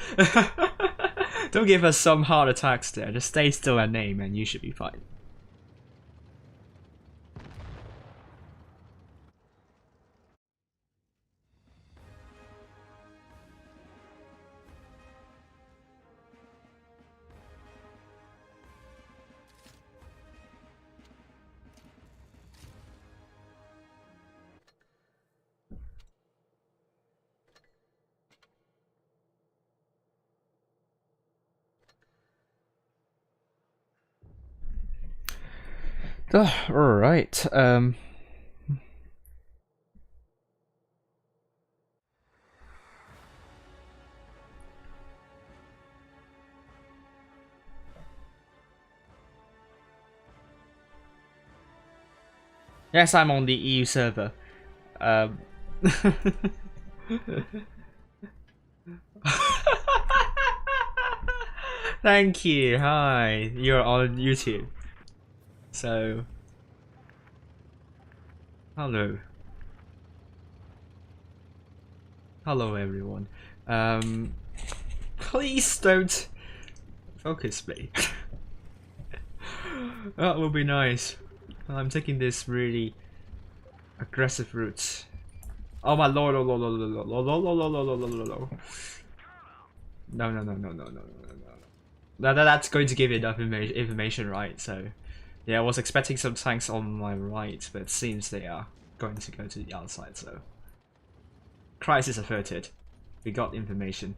Don't give us some heart attacks there. Just stay still and aim and you should be fine. Alright, yes, I'm on the EU server. Thank you, hi, you're on YouTube. So, hello everyone. Please don't focus me. That would be nice. I'm taking this really aggressive route. Oh my lord! No. That's going to give you enough information, right? So. Yeah, I was expecting some tanks on my right, but it seems they are going to go to the other side, so... Crisis averted. We got information.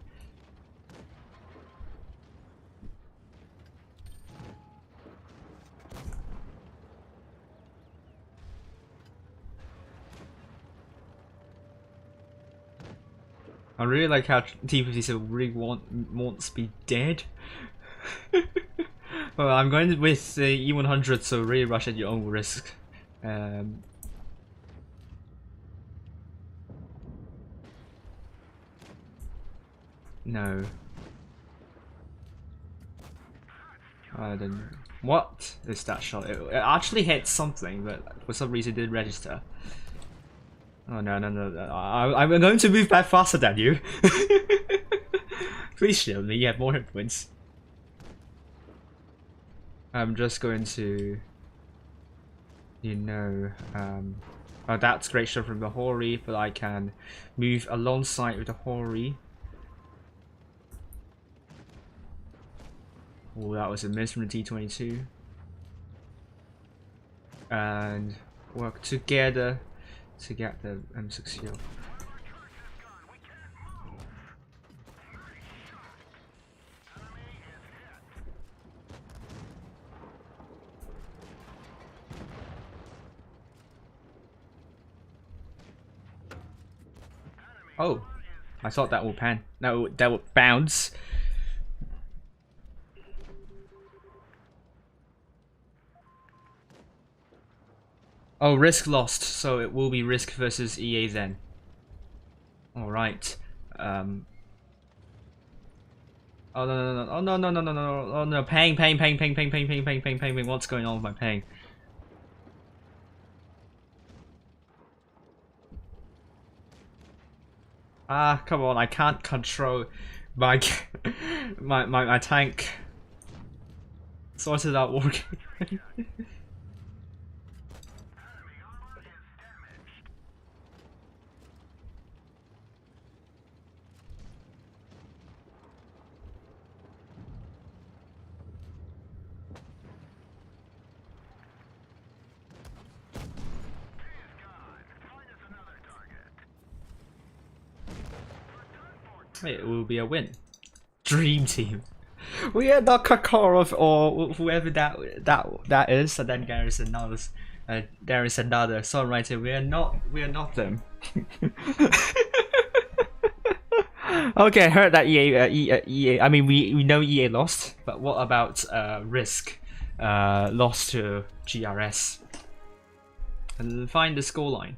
I really like how T57 really wants to be dead. Well, I'm going with the E100, so really rush at your own risk. No. I don't. What is that shot? It actually hit something, but for some reason it didn't register. Oh no. I'm going to move back faster than you. Please shield me, you have more hit points. I'm just going to, oh, that's great shot from the Rory, but I can move alongside with the Rory. Oh, that was a miss from the T22. And work together to get the M6 heal. Oh, I thought that would pan. No, that would bounce. Oh, RISQ lost, so it will be RISQ versus EA then. Alright. Oh no no no! Oh no no no no no! Oh no! Pang! What's going on with my pang? Ah, come on! I can't control my my tank. Sorted out working. It will be a win. Dream team. We are not Kakarov or whoever that is. And then there is another. There is another songwriter. We are not them. Okay, I heard that EA. I mean, we know EA lost, but what about RISQ? Lost to GRS. And find the scoreline.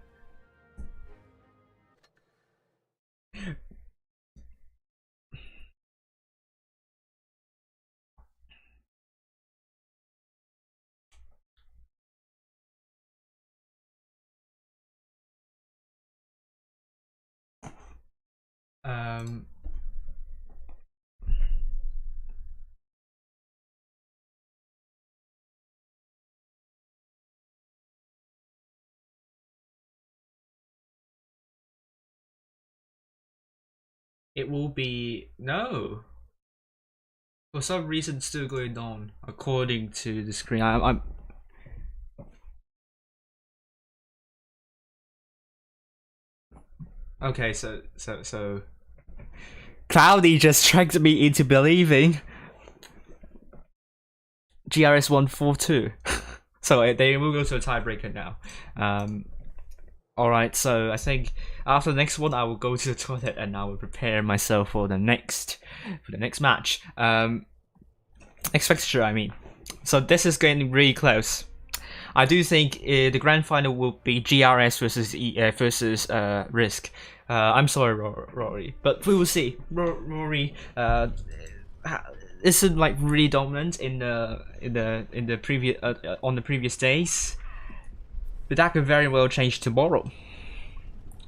It will be no. For some reason, it's still going on according to the screen. I'm okay. So Cloudy just tricked me into believing GRS 142. So they will go to a tiebreaker now. Alright, so I think after the next one I will go to the toilet and I will prepare myself for the next match. Next fixture, I mean. So this is getting really close. I do think the grand final will be GRS versus RISQ. I'm sorry, Rory, but we will see. Rory isn't like really dominant in the previous on the previous days. But that could very well change tomorrow.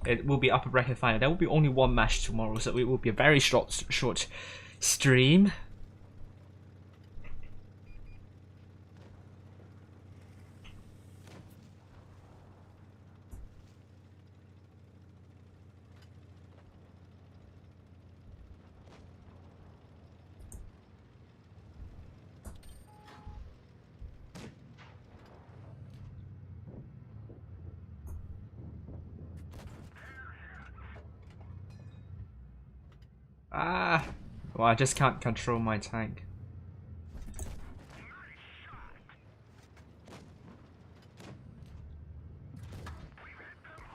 It will be upper bracket final. There will be only one match tomorrow, so it will be a very short stream. Well, I just can't control my tank.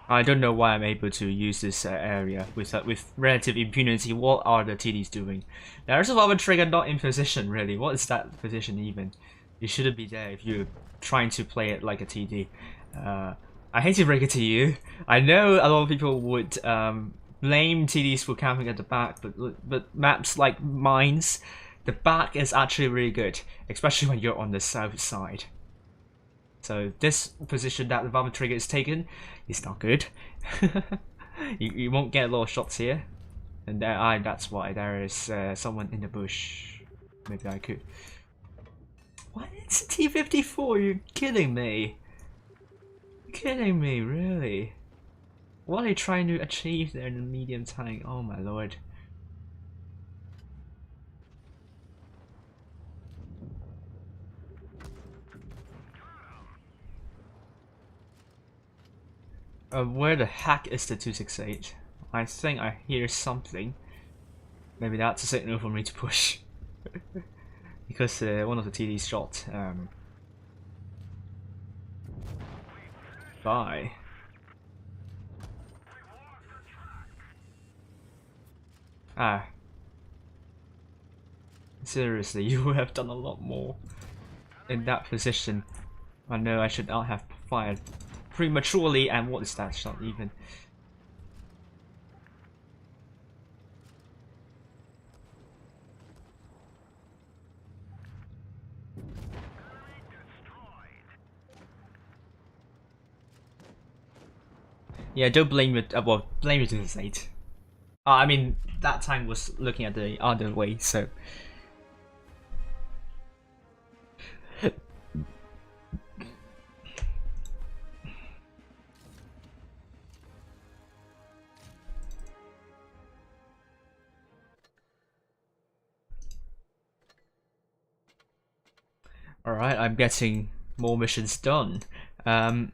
I don't know why I'm able to use this area with relative impunity. What are the TDs doing? There's a lot of trigger not in position, really. What is that position even? You shouldn't be there if you're trying to play it like a TD. I hate to break it to you. I know a lot of people would blame TDs for camping at the back, but maps like mines, the back is actually really good, especially when you're on the south side. So this position that the Vomit trigger is taken is not good. you won't get a lot of shots here, and that's why there is someone in the bush. Maybe I could. What? It's a T-54? You're kidding me? Kidding me, really? What are they trying to achieve there in the medium tank? Oh my lord. Where the heck is the 268? I think I hear something. Maybe that's a signal for me to push. Because one of the TDs shot by. Ah. Seriously, you would have done a lot more in that position. I know I should not have fired prematurely, and what is that shot even? Yeah, don't blame it. Well, blame it to the state. I mean, that time was looking at the other way, so. Alright, I'm getting more missions done. Alright,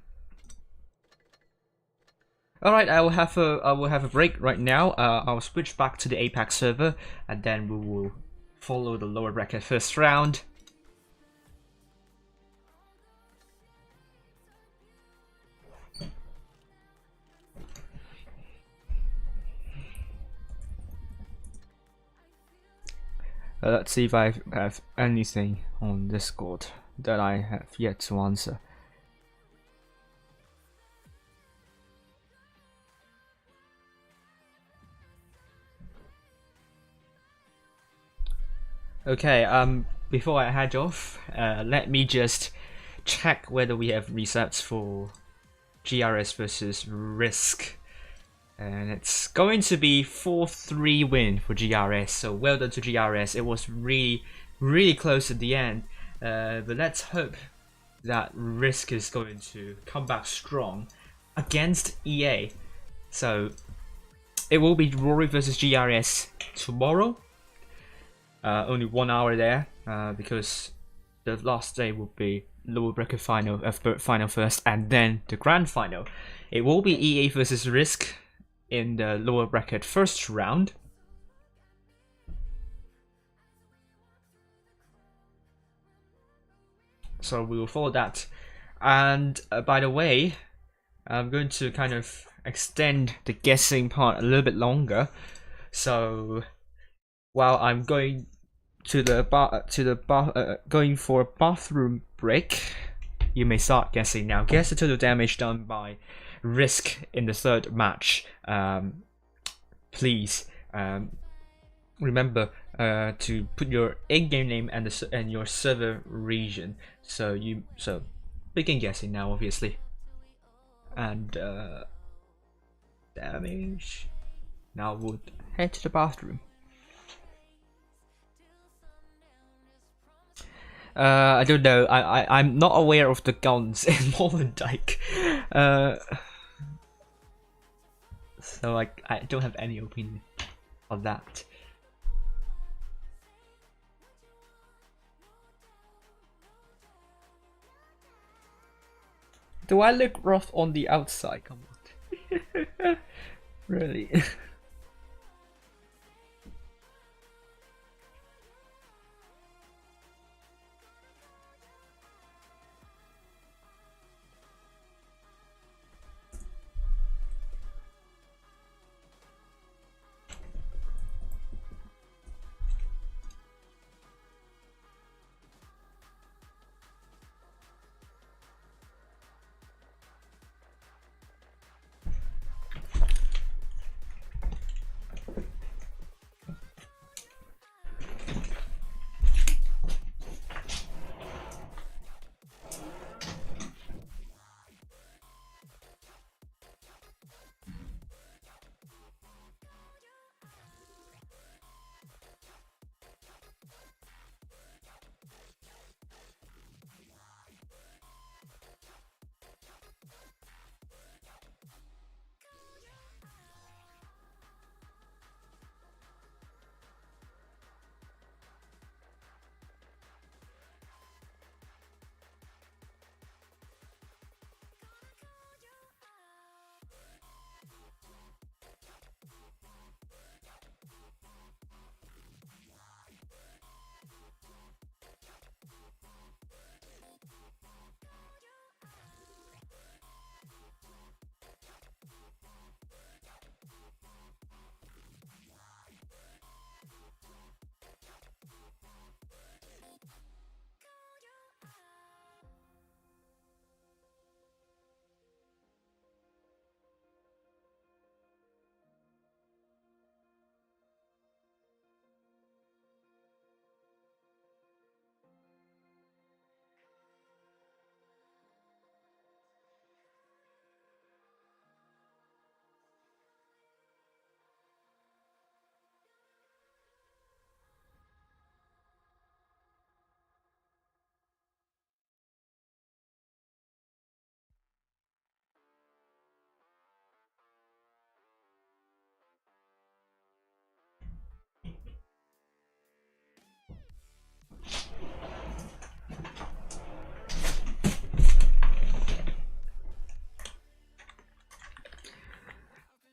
I will have a break right now. I'll switch back to the APAC server, and then we will follow the lower bracket first round. Let's see if I have anything on Discord that I have yet to answer. Okay, before I head off, let me just check whether we have resets for GRS versus RISQ. And it's going to be 4-3 win for GRS, so well done to GRS. It was really close at the end, but let's hope that RISQ is going to come back strong against EA. So it will be Rory versus GRS tomorrow. Only 1 hour there, because the last day will be lower bracket final, final first, and then the grand final. It will be EA versus RISQ in the lower bracket first round. So we will follow that. And by the way, I'm going to kind of extend the guessing part a little bit longer. So while I'm going to the going for a bathroom break, you may start guessing now. Guess the total damage done by RISQ in the third match. Please remember to put your in-game name and your server region. So begin guessing now, obviously. And damage. Now we'll head to the bathroom. I don't know. I'm not aware of the guns in Molenbeek. So I don't have any opinion on that. Do I look rough on the outside? Come on. Really?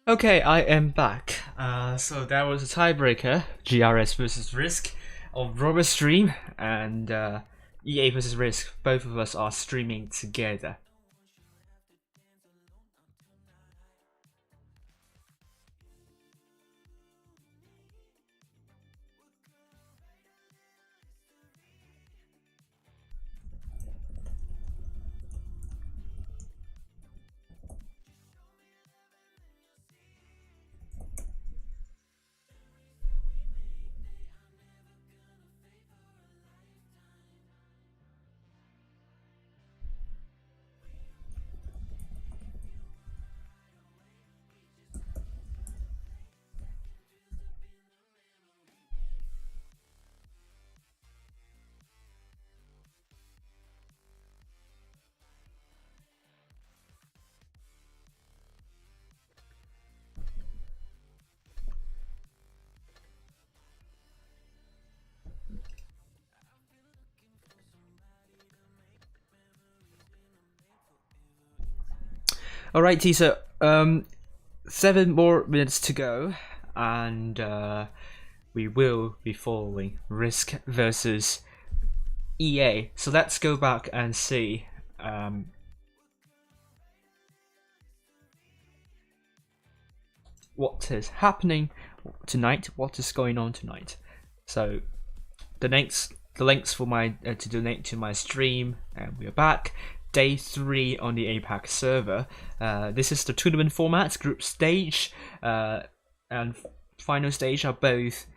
Okay, I am back. So that was a tiebreaker, GRS versus RISQ of Robert's stream, and EA versus RISQ. Both of us are streaming together. Alright, Tisa, 7 more minutes to go, and we will be following RISQ versus EA. So let's go back and see what is happening tonight, what is going on tonight. So the links for my to donate to my stream, and we're back. Day 3 on the APAC server. This is the tournament format. Group stage and final stage are both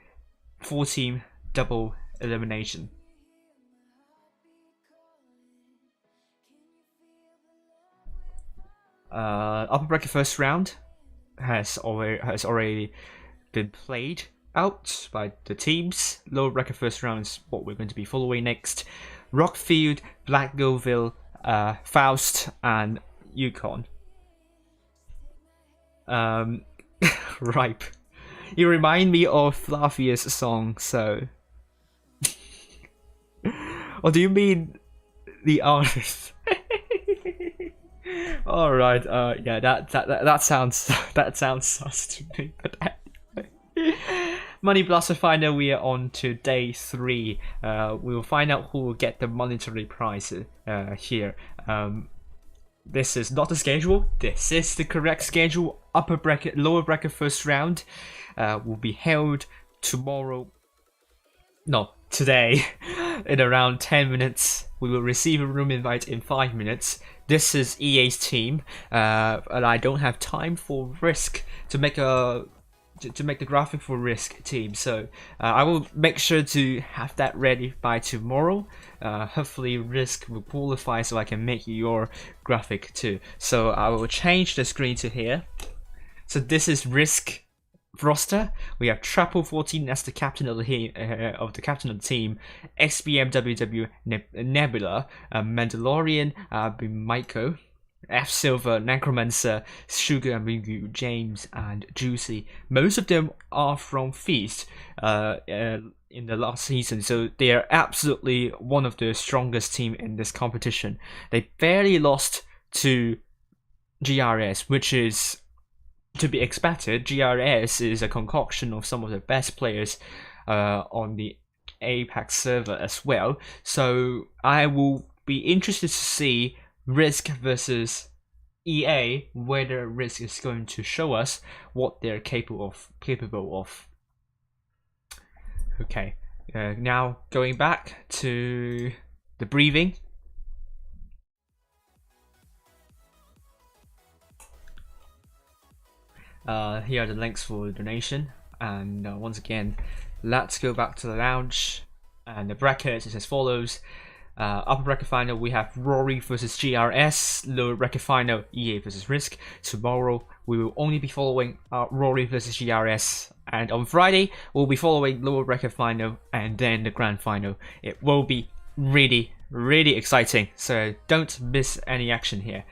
4-team double elimination. Upper bracket first round has already been played out by the teams. Lower bracket first round is what we're going to be following next. Rockfield, Blackgoville, Faust, and Yukon. Ripe. You remind me of Flavia's song, so. Or do you mean the artist? All right. Yeah. That sounds sus to me. But Money Blaster Finder. We are on to day 3. We will find out who will get the monetary prize here. This is not the schedule. This is the correct schedule. Upper bracket, lower bracket first round will be held tomorrow. No, today. In around 10 minutes. We will receive a room invite in 5 minutes. This is EA's team, and I don't have time for RISQ to make the graphic for RISQ team, so I will make sure to have that ready by tomorrow. Hopefully RISQ will qualify so I can make your graphic too. So I will change the screen to here. So this is RISQ roster. We have Trapple14 as the captain of the team, XBMWW Nebula, Mandalorian, Bimiko, F Silver, Necromancer, Sugar and Ringu, James, and Juicy. Most of them are from Feast in the last season, so they are absolutely one of the strongest team in this competition. They barely lost to GRS, which is to be expected. GRS is a concoction of some of the best players on the APAC server as well. So I will be interested to see RISQ versus EA, whether RISQ is going to show us what they're capable of. Okay, now going back to the briefing. Here are the links for the donation, and once again, let's go back to the lounge. And the brackets is as follows. Upper bracket final, we have Rory versus GRS. Lower bracket final, EA versus RISQ. Tomorrow we will only be following Rory versus GRS, and on Friday we'll be following lower bracket final and then the grand final. It will be really exciting, so don't miss any action here.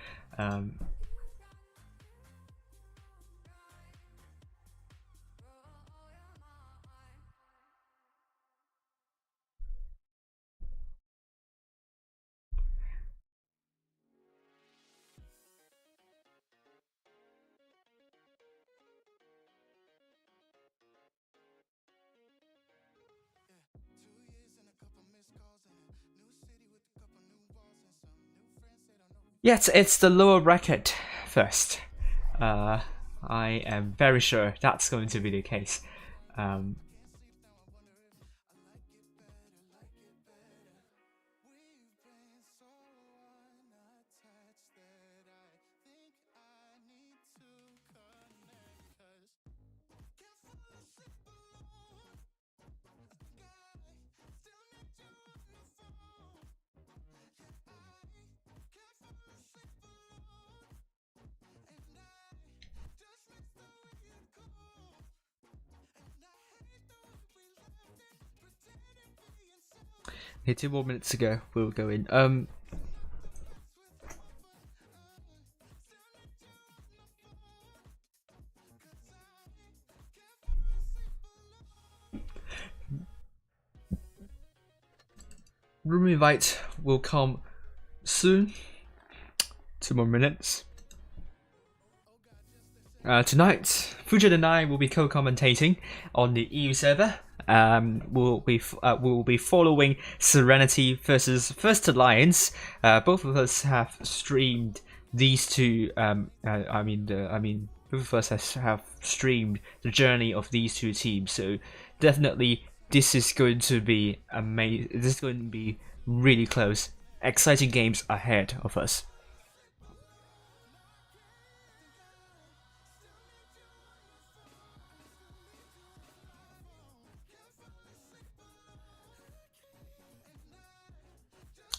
Yes, it's the lower bracket first. I am very sure that's going to be the case. Here, 2 more minutes to go. We'll go in. Room invite will come soon. 2 more minutes. Tonight, Fujin and I will be co-commentating on the EU server. We'll be following Serenity versus First Alliance. Both of us have streamed these two. Both of us have streamed the journey of these two teams. So definitely, this is going to be amazing. This is going to be really close. Exciting games ahead of us.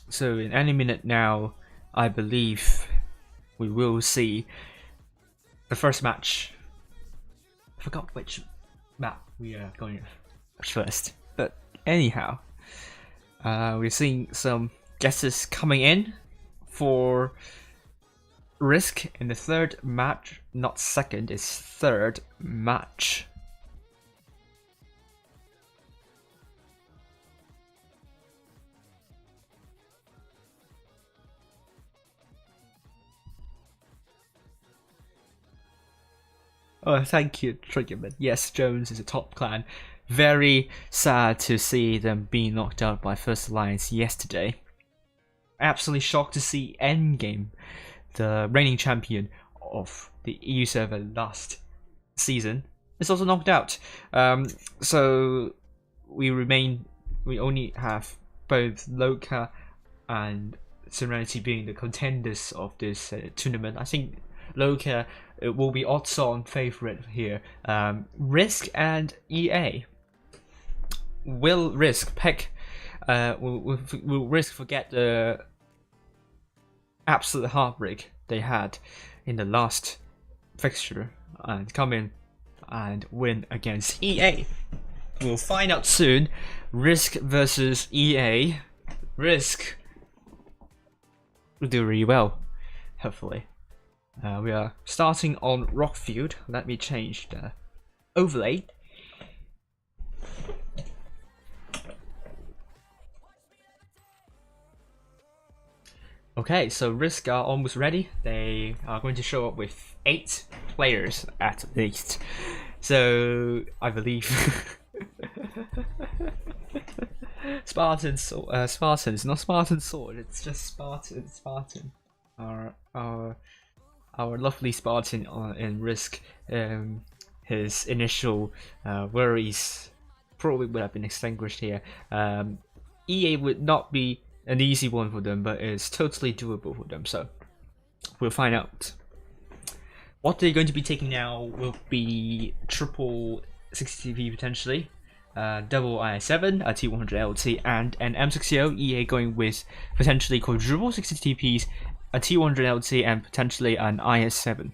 So in any minute now, I believe we will see the first match. I forgot which map we are going first, but anyhow, we're seeing some guesses coming in for RISQ in the third match, not second, it's third match. Oh, thank you, Triggerman. Yes, Jones is a top clan. Very sad to see them being knocked out by First Alliance yesterday. Absolutely shocked to see Endgame, the reigning champion of the EU server last season, is also knocked out. So we only have both Loka and Serenity being the contenders of this tournament. I think Loka will be odds-on favorite here. RISQ and EA. Will RISQ pick? Will RISQ forget the absolute heartbreak they had in the last fixture and come in and win against EA? We'll find out soon. RISQ versus EA. RISQ will do really well, hopefully. We are starting on Rockfield. Let me change the overlay. Okay, so RISQ are almost ready. They are going to show up with 8 players at least. So I believe Spartans, not Spartan Sword. It's just Spartan. Our lovely Spartan in RISQ. His initial worries probably would have been extinguished here. EA would not be an easy one for them, but it's totally doable for them. So we'll find out. What they're going to be taking now will be triple 60p potentially, double IS7, a T100LT, and an M60. EA going with potentially quadruple 60TPs, a T100LT, and potentially an IS7.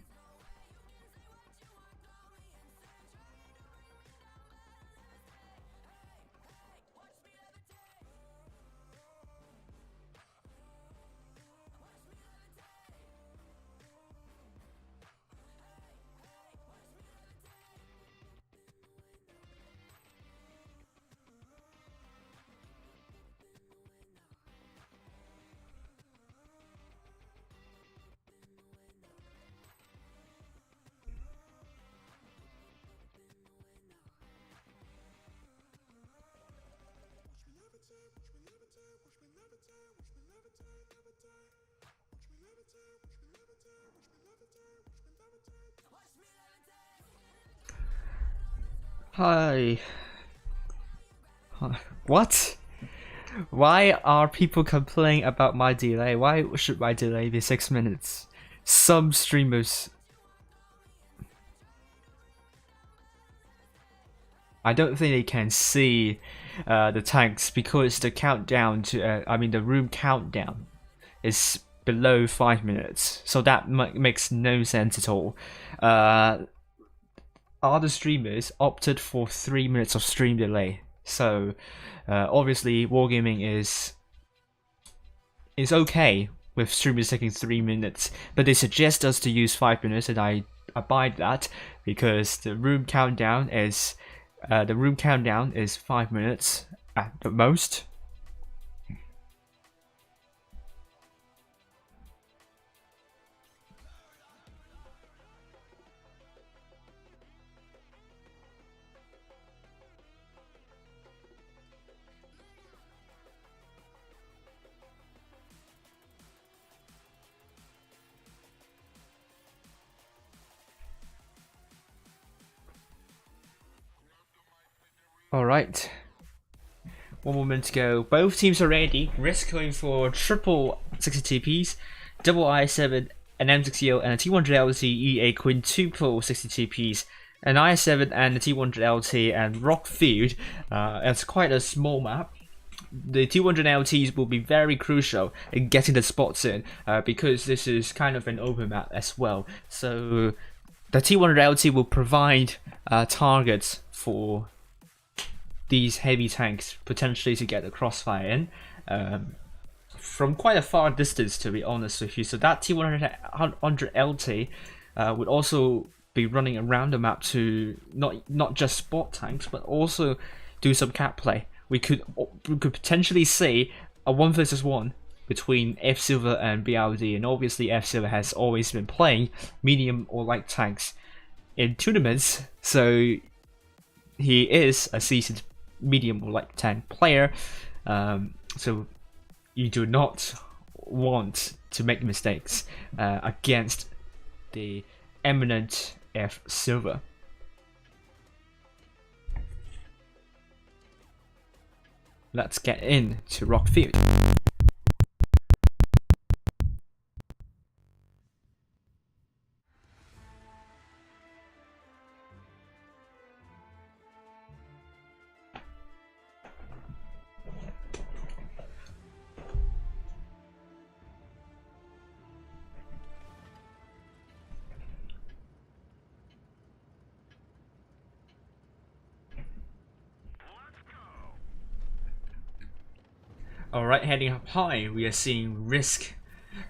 Hi. What? Why are people complaining about my delay? Why should my delay be 6 minutes? Some streamers... I don't think they can see the tanks because the countdown to... the room countdown is below 5 minutes. So that makes no sense at all. Other streamers opted for 3 minutes of stream delay. So obviously Wargaming is okay with streamers taking 3 minutes, but they suggest us to use 5 minutes, and I abide that because the room countdown is 5 minutes at the most. Alright, 1 moment to go. Both teams are ready. RISQ going for triple 60 TPs, double I7, an M60L, and a T100LT, EA quintuple 60 TPs, an I7 and a T100LT, and Rockfield. It's quite a small map. The T100LTs will be very crucial in getting the spots in because this is kind of an open map as well. So the T100LT will provide targets for these heavy tanks potentially to get the crossfire in from quite a far distance, to be honest with you. So that T100LT would also be running around the map to not just spot tanks but also do some cap play. We could potentially see a 1 versus 1 between F Silver and BRD, and obviously F Silver has always been playing medium or light tanks in tournaments, so he is a seasoned medium or light tank player, so you do not want to make mistakes against the eminent F Silver. Let's get into Rockfield. Alright, heading up high, we are seeing RISQ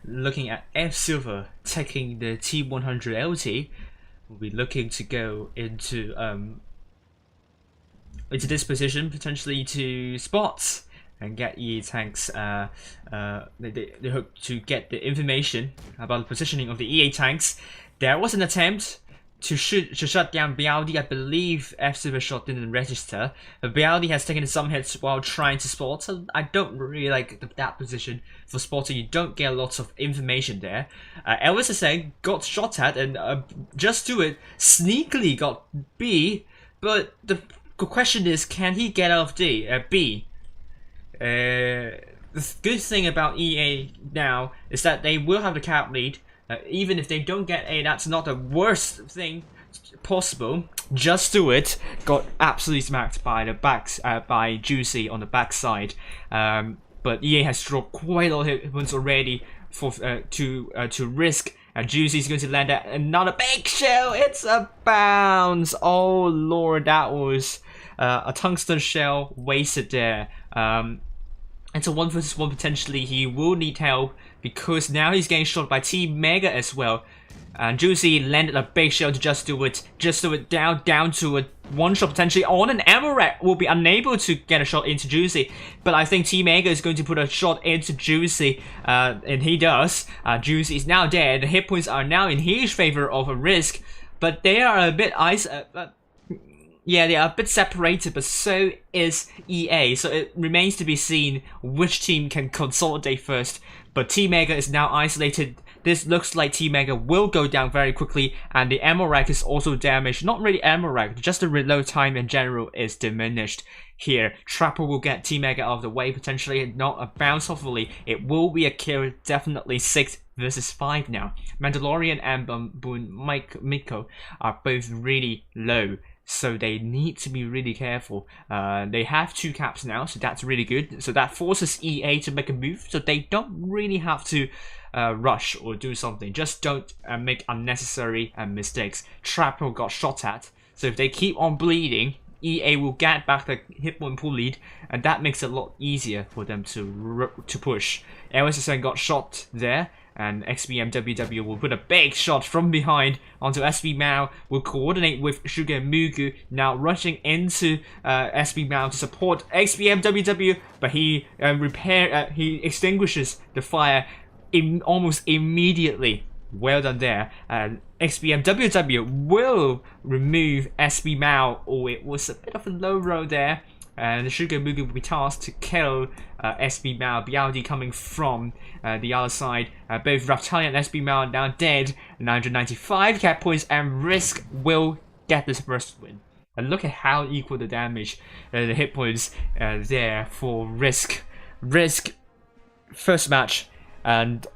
looking at F Silver taking the T100LT. We'll be looking to go into this position, potentially to spots and get EA tanks. They hope to get the information about the positioning of the EA tanks. There was an attempt to shut down BRD. I believe F Silver shot didn't register. BRD has taken some hits while trying to spot, so I don't really like that position for spotting. You don't get lots of information there. Elvis is saying got shot at and just do it sneakily got B, but the question is, can he get out of B? The good thing about EA now is that they will have the cap lead. Even if they don't get A, that's not the worst thing possible. Just do it. Got absolutely smacked by the backs by Juicy on the backside. But EA has dropped quite a lot of hit points already for to RISQ. Juicy's going to land at another big shell. It's a bounce. Oh lord, that was a tungsten shell wasted there. It's a 1 versus 1 potentially. He will need help because now he's getting shot by Team Mega as well. And Juicy landed a big shell to just do it down to a one shot potentially on an ammo rack. Will be unable to get a shot into Juicy, but I think Team Mega is going to put a shot into Juicy, and he does. Juicy is now dead. The hit points are now in his favor of a RISQ, but they are a bit yeah, they are a bit separated, but so is EA. So it remains to be seen which team can consolidate first. But Team Mega is now isolated this looks like T-Mega will go down very quickly, and the ammo rack is also damaged. Not really ammo rack, just the reload time in general is diminished here. Trapper will get T-Mega out of the way, potentially not a bounce, hopefully. It will be a kill, definitely 6 versus 5 now. Mandalorian and Miko are both really low, so they need to be really careful. They have 2 caps now, so that's really good. So that forces EA to make a move, so they don't really have to rush or do something. Just don't make unnecessary mistakes. Trapper got shot at, so if they keep on bleeding, EA will get back the hit point pool lead, and that makes it a lot easier for them to push. LSSN got shot there, and XBMWW will put a big shot from behind onto SB Mao, will coordinate with Sugar Mugu, now rushing into SB Mao to support XBMWW, but he he extinguishes the fire almost immediately. Well done there. XBMWW will remove SB Mao. Oh, it was a bit of a low roll there. And the Sugar Mugu will be tasked to kill SB Mao. BLD coming from the other side. Both Reptilian and SB Mao are now dead. 995 cap points, and RISQ will get this first win. And look at how equal the damage, the hit points there for RISQ. RISQ, first match, and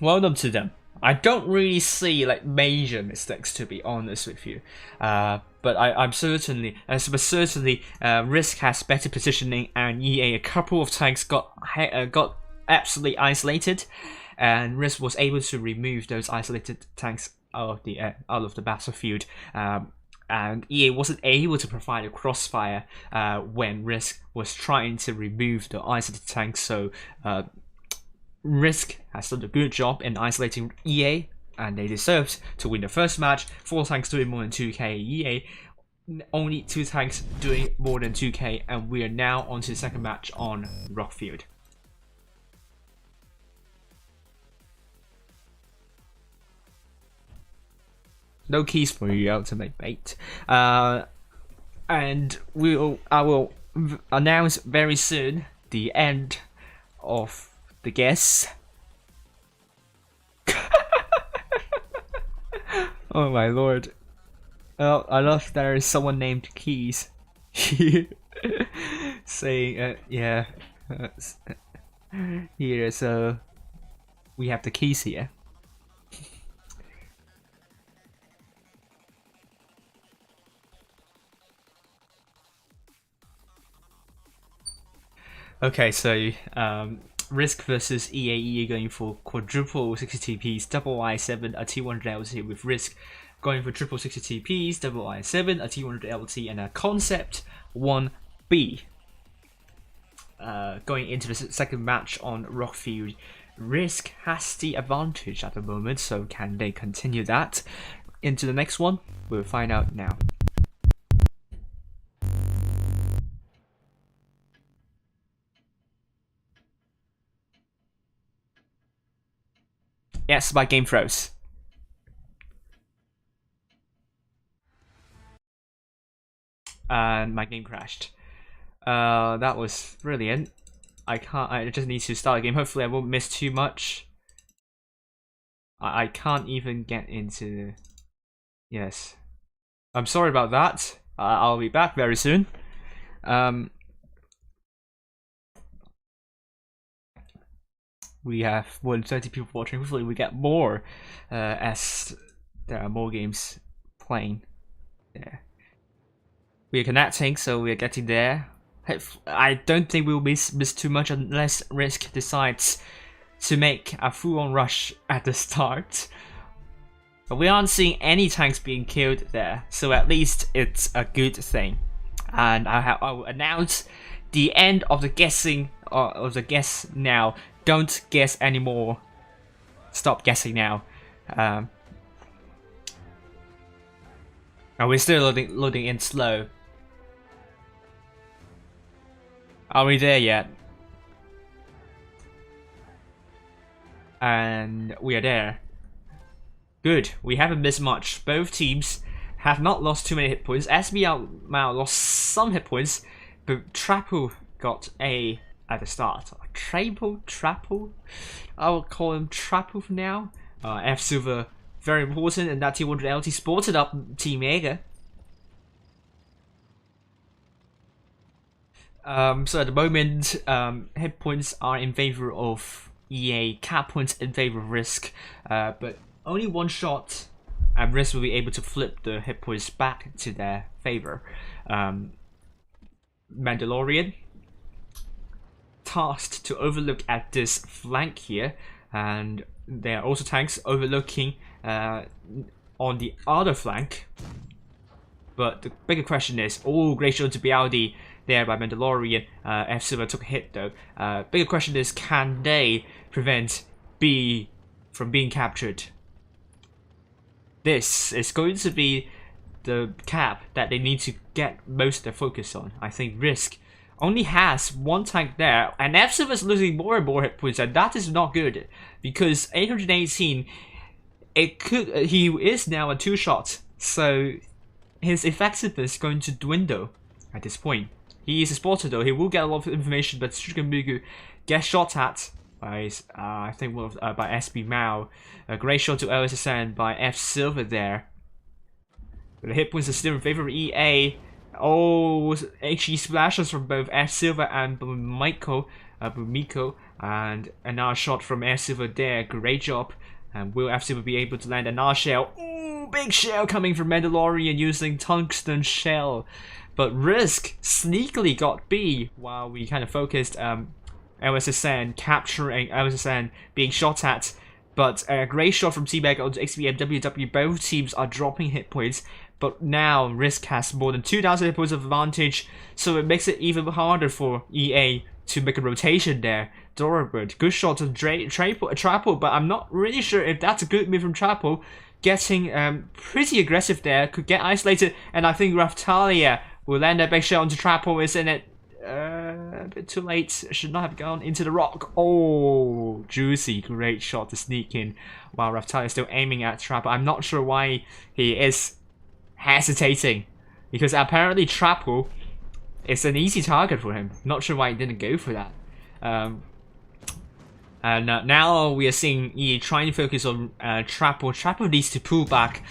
well done to them. I don't really see like major mistakes, to be honest with you, but I'm certainly, RISQ has better positioning, and EA a couple of tanks got absolutely isolated, and RISQ was able to remove those isolated tanks out of the battlefield, and EA wasn't able to provide a crossfire when RISQ was trying to remove the isolated tanks. So RISQ has done a good job in isolating EA, and they deserved to win the first match. 4 tanks doing more than 2k. EA only 2 tanks doing more than 2k, and we are now on to the second match on Rockfield. No keys for you, ultimate bait. And I will announce very soon the end of the guess. Oh my lord. Oh, I love there is someone named Keys saying yeah, here, so we have the keys here. Okay, so RISQ versus EA going for quadruple 60 TPs, double I7, a T100 LT, with RISQ going for triple 60 TPs, double I7, a T100 LT, and a Concept 1B. Going into the second match on Rockfield, RISQ has the advantage at the moment, so can they continue that into the next one? We'll find out now. Yes, my game froze. And my game crashed. That was brilliant. I just need to start a game. Hopefully I won't miss too much. I can't even get into... Yes. I'm sorry about that. I'll be back very soon. We have more than 30 people watching. Hopefully we get more as there are more games playing there. We are connecting, so we are getting there. I don't think we'll miss too much unless RISQ decides to make a full-on rush at the start. But we aren't seeing any tanks being killed there, so at least it's a good thing. And I will announce the end of the guessing, of the guess now. Don't guess anymore. Stop guessing now. And we're still loading in slow. Are we there yet? And we are there. Good. We haven't missed much. Both teams have not lost too many hit points. SB Mao lost some hit points, but Trapu got a at the start. Trapple? I will call him Trapple for now. F Silver, very important, and that T100 LT spotted up Team Mega. So at the moment, hit points are in favor of EA, cap points in favor of RISQ, but only one shot, and RISQ will be able to flip the hit points back to their favor. Mandalorian tasked to overlook at this flank here, and there are also tanks overlooking on the other flank. But the bigger question is, great shot to Bialdi there by Mandalorian. F Silver took a hit though. Bigger question is, can they prevent B from being captured? This is going to be the cap that they need to get most of their focus on. I think RISQ only has one tank there, and F Silver is losing more and more hit points, and that is not good because 818. He is now a 2-shot, so his effectiveness is going to dwindle at this point. He is a spotter though. He will get a lot of information, but Shukamugu gets shot at by I think by SB Mao. A great shot to LSSN by F Silver there. But the hit points are still in favor of EA. HE splashes from both F Silver and Bumiko, and another shot from F Silver there. Great job. And will F Silver be able to land another shell? Big shell coming from Mandalorian using tungsten shell. But RISQ sneakily got B while we kind of focused LSSN capturing LSSN being shot at. But a great shot from T-Bag onto XBM WW. Both teams are dropping hit points. But now RISQ has more than 2,000 hit points of advantage, so it makes it even harder for EA to make a rotation there. Dorabird, good shot of Trapple, but I'm not really sure if that's a good move from Trapple. Getting pretty aggressive there, could get isolated, and I think Raftalia will land a big shot onto Trapple. Isn't it a bit too late? Should not have gone into the rock. Juicy, great shot to sneak in while Raftalia is still aiming at Trapple. I'm not sure why he is hesitating, because apparently Trapple is an easy target for him. Not sure why he didn't go for that. And now we are seeing EA trying to focus on Trapple. Trapple needs to pull back.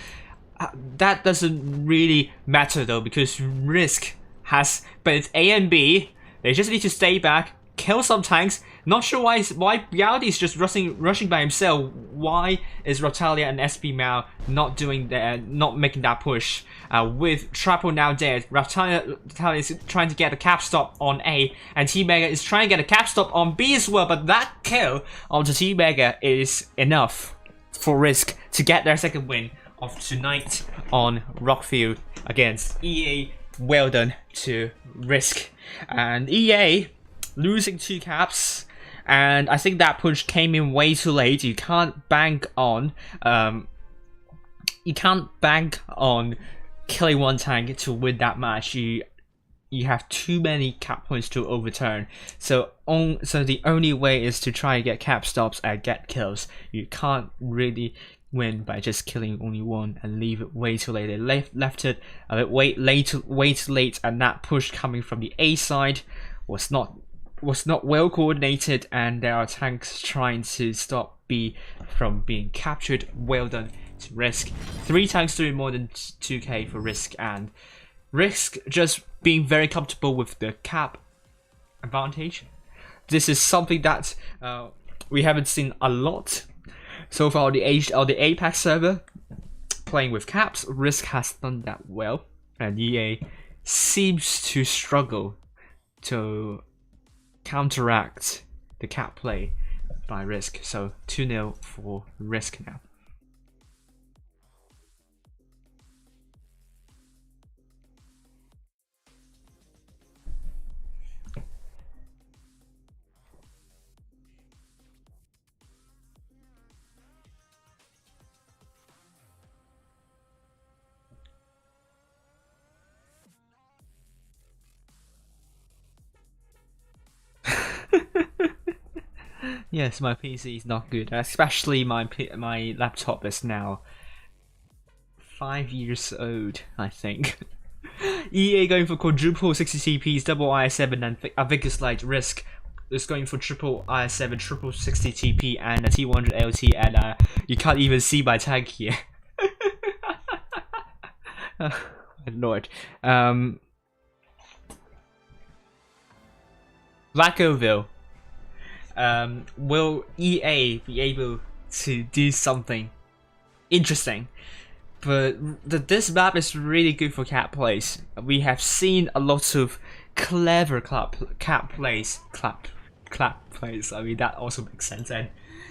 That doesn't really matter though, because RISQ has both A and B. They just need to stay back, kill some tanks. Not sure why Bialdi is just rushing by himself. Why is Rotalia and SB Mao not making that push? With Trapple now dead, Rotalia is trying to get a cap stop on A, and T-Mega is trying to get a cap stop on B as well, but that kill onto T-Mega is enough for RISQ to get their second win of tonight on Rockfield against EA. Well done to RISQ. And EA losing 2 caps, and I think that push came in way too late. You can't bank on killing one tank to win that match. You have too many cap points to overturn. So the only way is to try and get cap stops and get kills. You can't really win by just killing only one and leave it way too late. They left it a bit way too late, and that push coming from the A side was not well coordinated, and there are tanks trying to stop B from being captured. Well done to RISQ. 3 tanks doing more than 2k for RISQ, and RISQ just being very comfortable with the cap advantage. This is something that we haven't seen a lot so far on the APAC server. Playing with caps, RISQ has done that well, and EA seems to struggle to counteract the cap play by RISQ. So 2-0 for RISQ now. Yes, my PC is not good, especially my laptop is now 5 years old, I think. EA going for quadruple 60 TPs, double IS7, and I think it's like RISQ is going for triple I7, triple 60 TP, and a T100 LT, and you can't even see my tank here. My lord. Blackoville. Will EA be able to do something interesting? But this map is really good for cap plays. We have seen a lot of clever cap plays. Clap plays. I mean, that also makes sense. And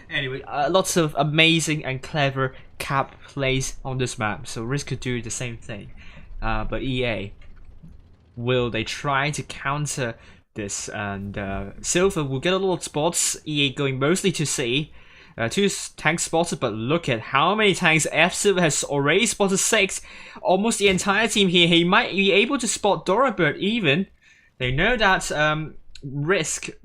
anyway, lots of amazing and clever cap plays on this map. So RISQ could do the same thing. But EA, will they try to counter this? And Silver will get a lot of spots. EA going mostly to C. 2 tanks spotted, but look at how many tanks. F-Silver has already spotted 6. Almost the entire team here. He might be able to spot Dorabird even. They know that RISQ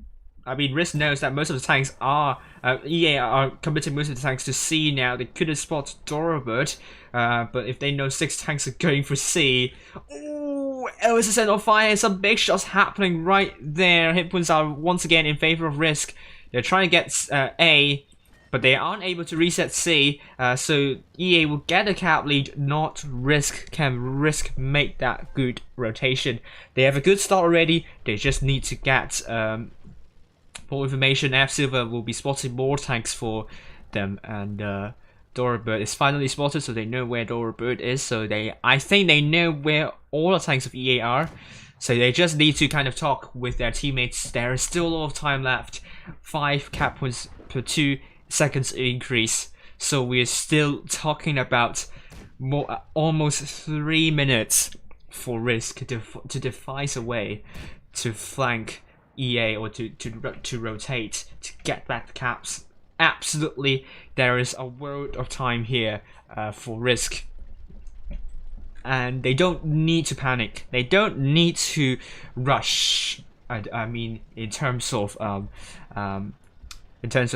knows that most of the tanks are EA are committing most of the tanks to C now. They couldn't spot Dorabird, but if they know 6 tanks are going for C, ooh, LSSN on fire. Some big shots happening right there. Hit points are once again in favor of RISQ. They're trying to get A, but they aren't able to reset C, so EA will get a cap lead, not RISQ. Can RISQ make that good rotation? They have a good start already. They just need to get more information. F-Silver will be spotting more tanks for them, and Dorabird is finally spotted, so they know where Dorabird is. So I think they know where all the tanks of EA are. So they just need to kind of talk with their teammates. There is still a lot of time left. 5 cap points per 2 seconds increase. So we're still talking about almost 3 minutes for RISQ to devise a way to flank EA, or to rotate to get back the caps. Absolutely, there is a world of time here for RISQ, and they don't need to panic. They don't need to rush. I mean, in terms of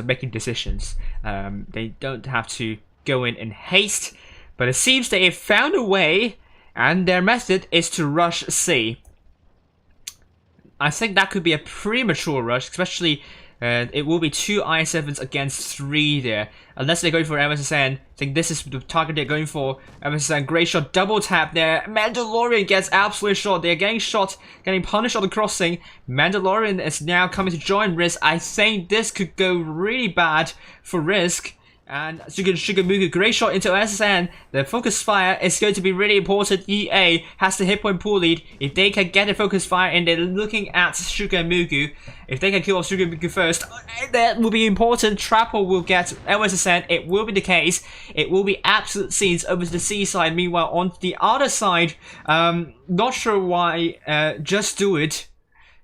making decisions, they don't have to go in haste. But it seems they have found a way, and their method is to rush C. I think that could be a premature rush, especially it will be 2 I7s against 3 there. Unless they're going for MSSN. I think this is the target they're going for. MSSN, great shot, double tap there. Mandalorian gets absolute shot. They're getting shot, getting punished on the crossing. Mandalorian is now coming to join RISQ. I think this could go really bad for RISQ. And Sugamugu, great shot into SSN. The focus fire is going to be really important. EA has the hit point pool lead. If they can get a focus fire and they're looking at Sugamugu, if they can kill off Sugamugu first, that will be important. Trapper will get LSSN. It will be the case. It will be absolute scenes over to the C side. Meanwhile, on the other side, not sure why Just Do It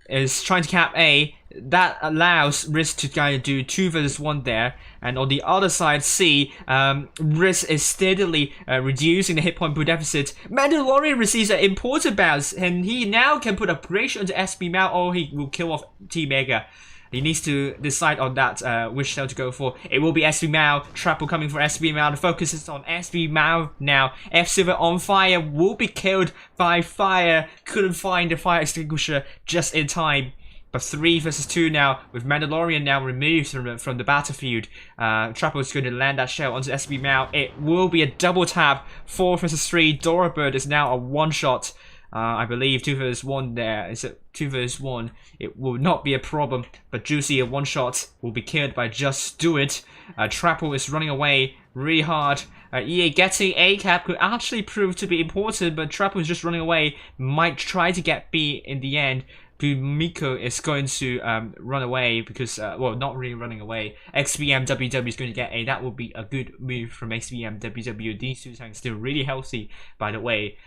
is trying to cap A. That allows RISQ to kind of do 2 versus 1 there. And on the other side, C, RISQ is steadily reducing the hit point pool deficit. Mandalorian receives an important bounce, and he now can put a great shot into SB Mao, or he will kill off T Mega. He needs to decide on that, which cell to go for. It will be SB Mao. Trapple coming for SB Mao. The focus is on SB Mao now. F-Silver on fire, will be killed by fire. Couldn't find the fire extinguisher just in time. But 3 versus 2 now, with Mandalorian now removed from the battlefield. Trapple is going to land that shell onto SB Mao. It will be a double tap. 4 versus 3. Dorabird is now a one-shot. I believe 2 versus 1 there. Is it 2 versus 1? It will not be a problem. But Juicy, a one-shot, will be killed by Just Do It. Trapple is running away really hard. EA getting A cap could actually prove to be important, but Trapple is just running away. Might try to get B in the end. Miko is going to run away because, well, not really running away. XBM WW is going to get A. That will be a good move from XBM WW. These 2 tanks still really healthy, by the way.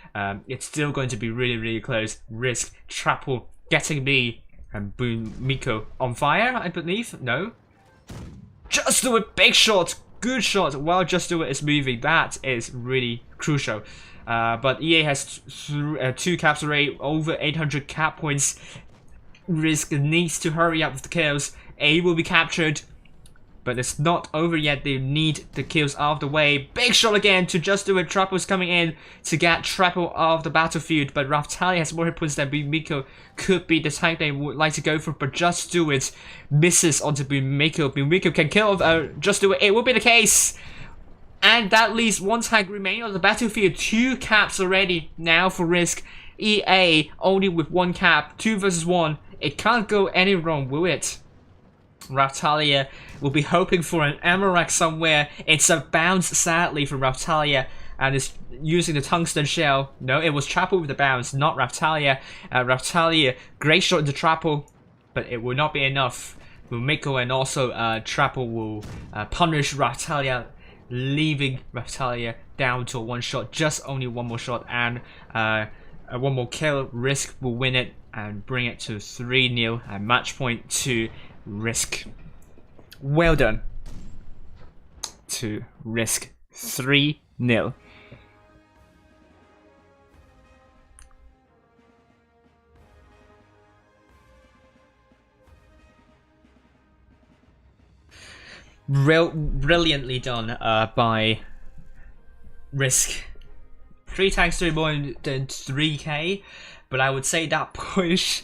It's still going to be really, really close. RISQ, Trapple getting B, and boom, Miko on fire, I believe. No. Just Do It, big shot, good shot. While Just Do It is moving, that is really crucial. But EA has 2 caps already, over 800 cap points. RISQ needs to hurry up with the kills. A will be captured. But it's not over yet. They need the kills out of the way. Big shot again to just do it. Trapple's coming in to get Trapple out of the battlefield. But Raphtalia has more hit points than Bumiko. Could be the type they would like to go for. But Just Do It misses onto Bumiko. Bumiko can kill Just Do It. It will be the case. And that leaves one tank remaining on the battlefield. 2 caps already now for RISQ. EA only with 1 cap. 2 versus 1. It can't go any wrong, will it? Raphtalia will be hoping for an Amarak somewhere. It's a bounce, sadly, from Raphtalia, and is using the tungsten shell. No, it was Trapple with the bounce, not Raphtalia. Raphtalia, great shot into Trapple, but it will not be enough. Mumiko and also Trapple will punish Raphtalia, leaving Raphtalia down to a 1 shot. Just only 1 more shot, and 1 more kill. RISQ will win it and bring it to 3-0 and match point to RISQ. Well done to RISQ. 3-0. Brilliantly done by RISQ. 3 tanks doing more than 3k, but I would say that push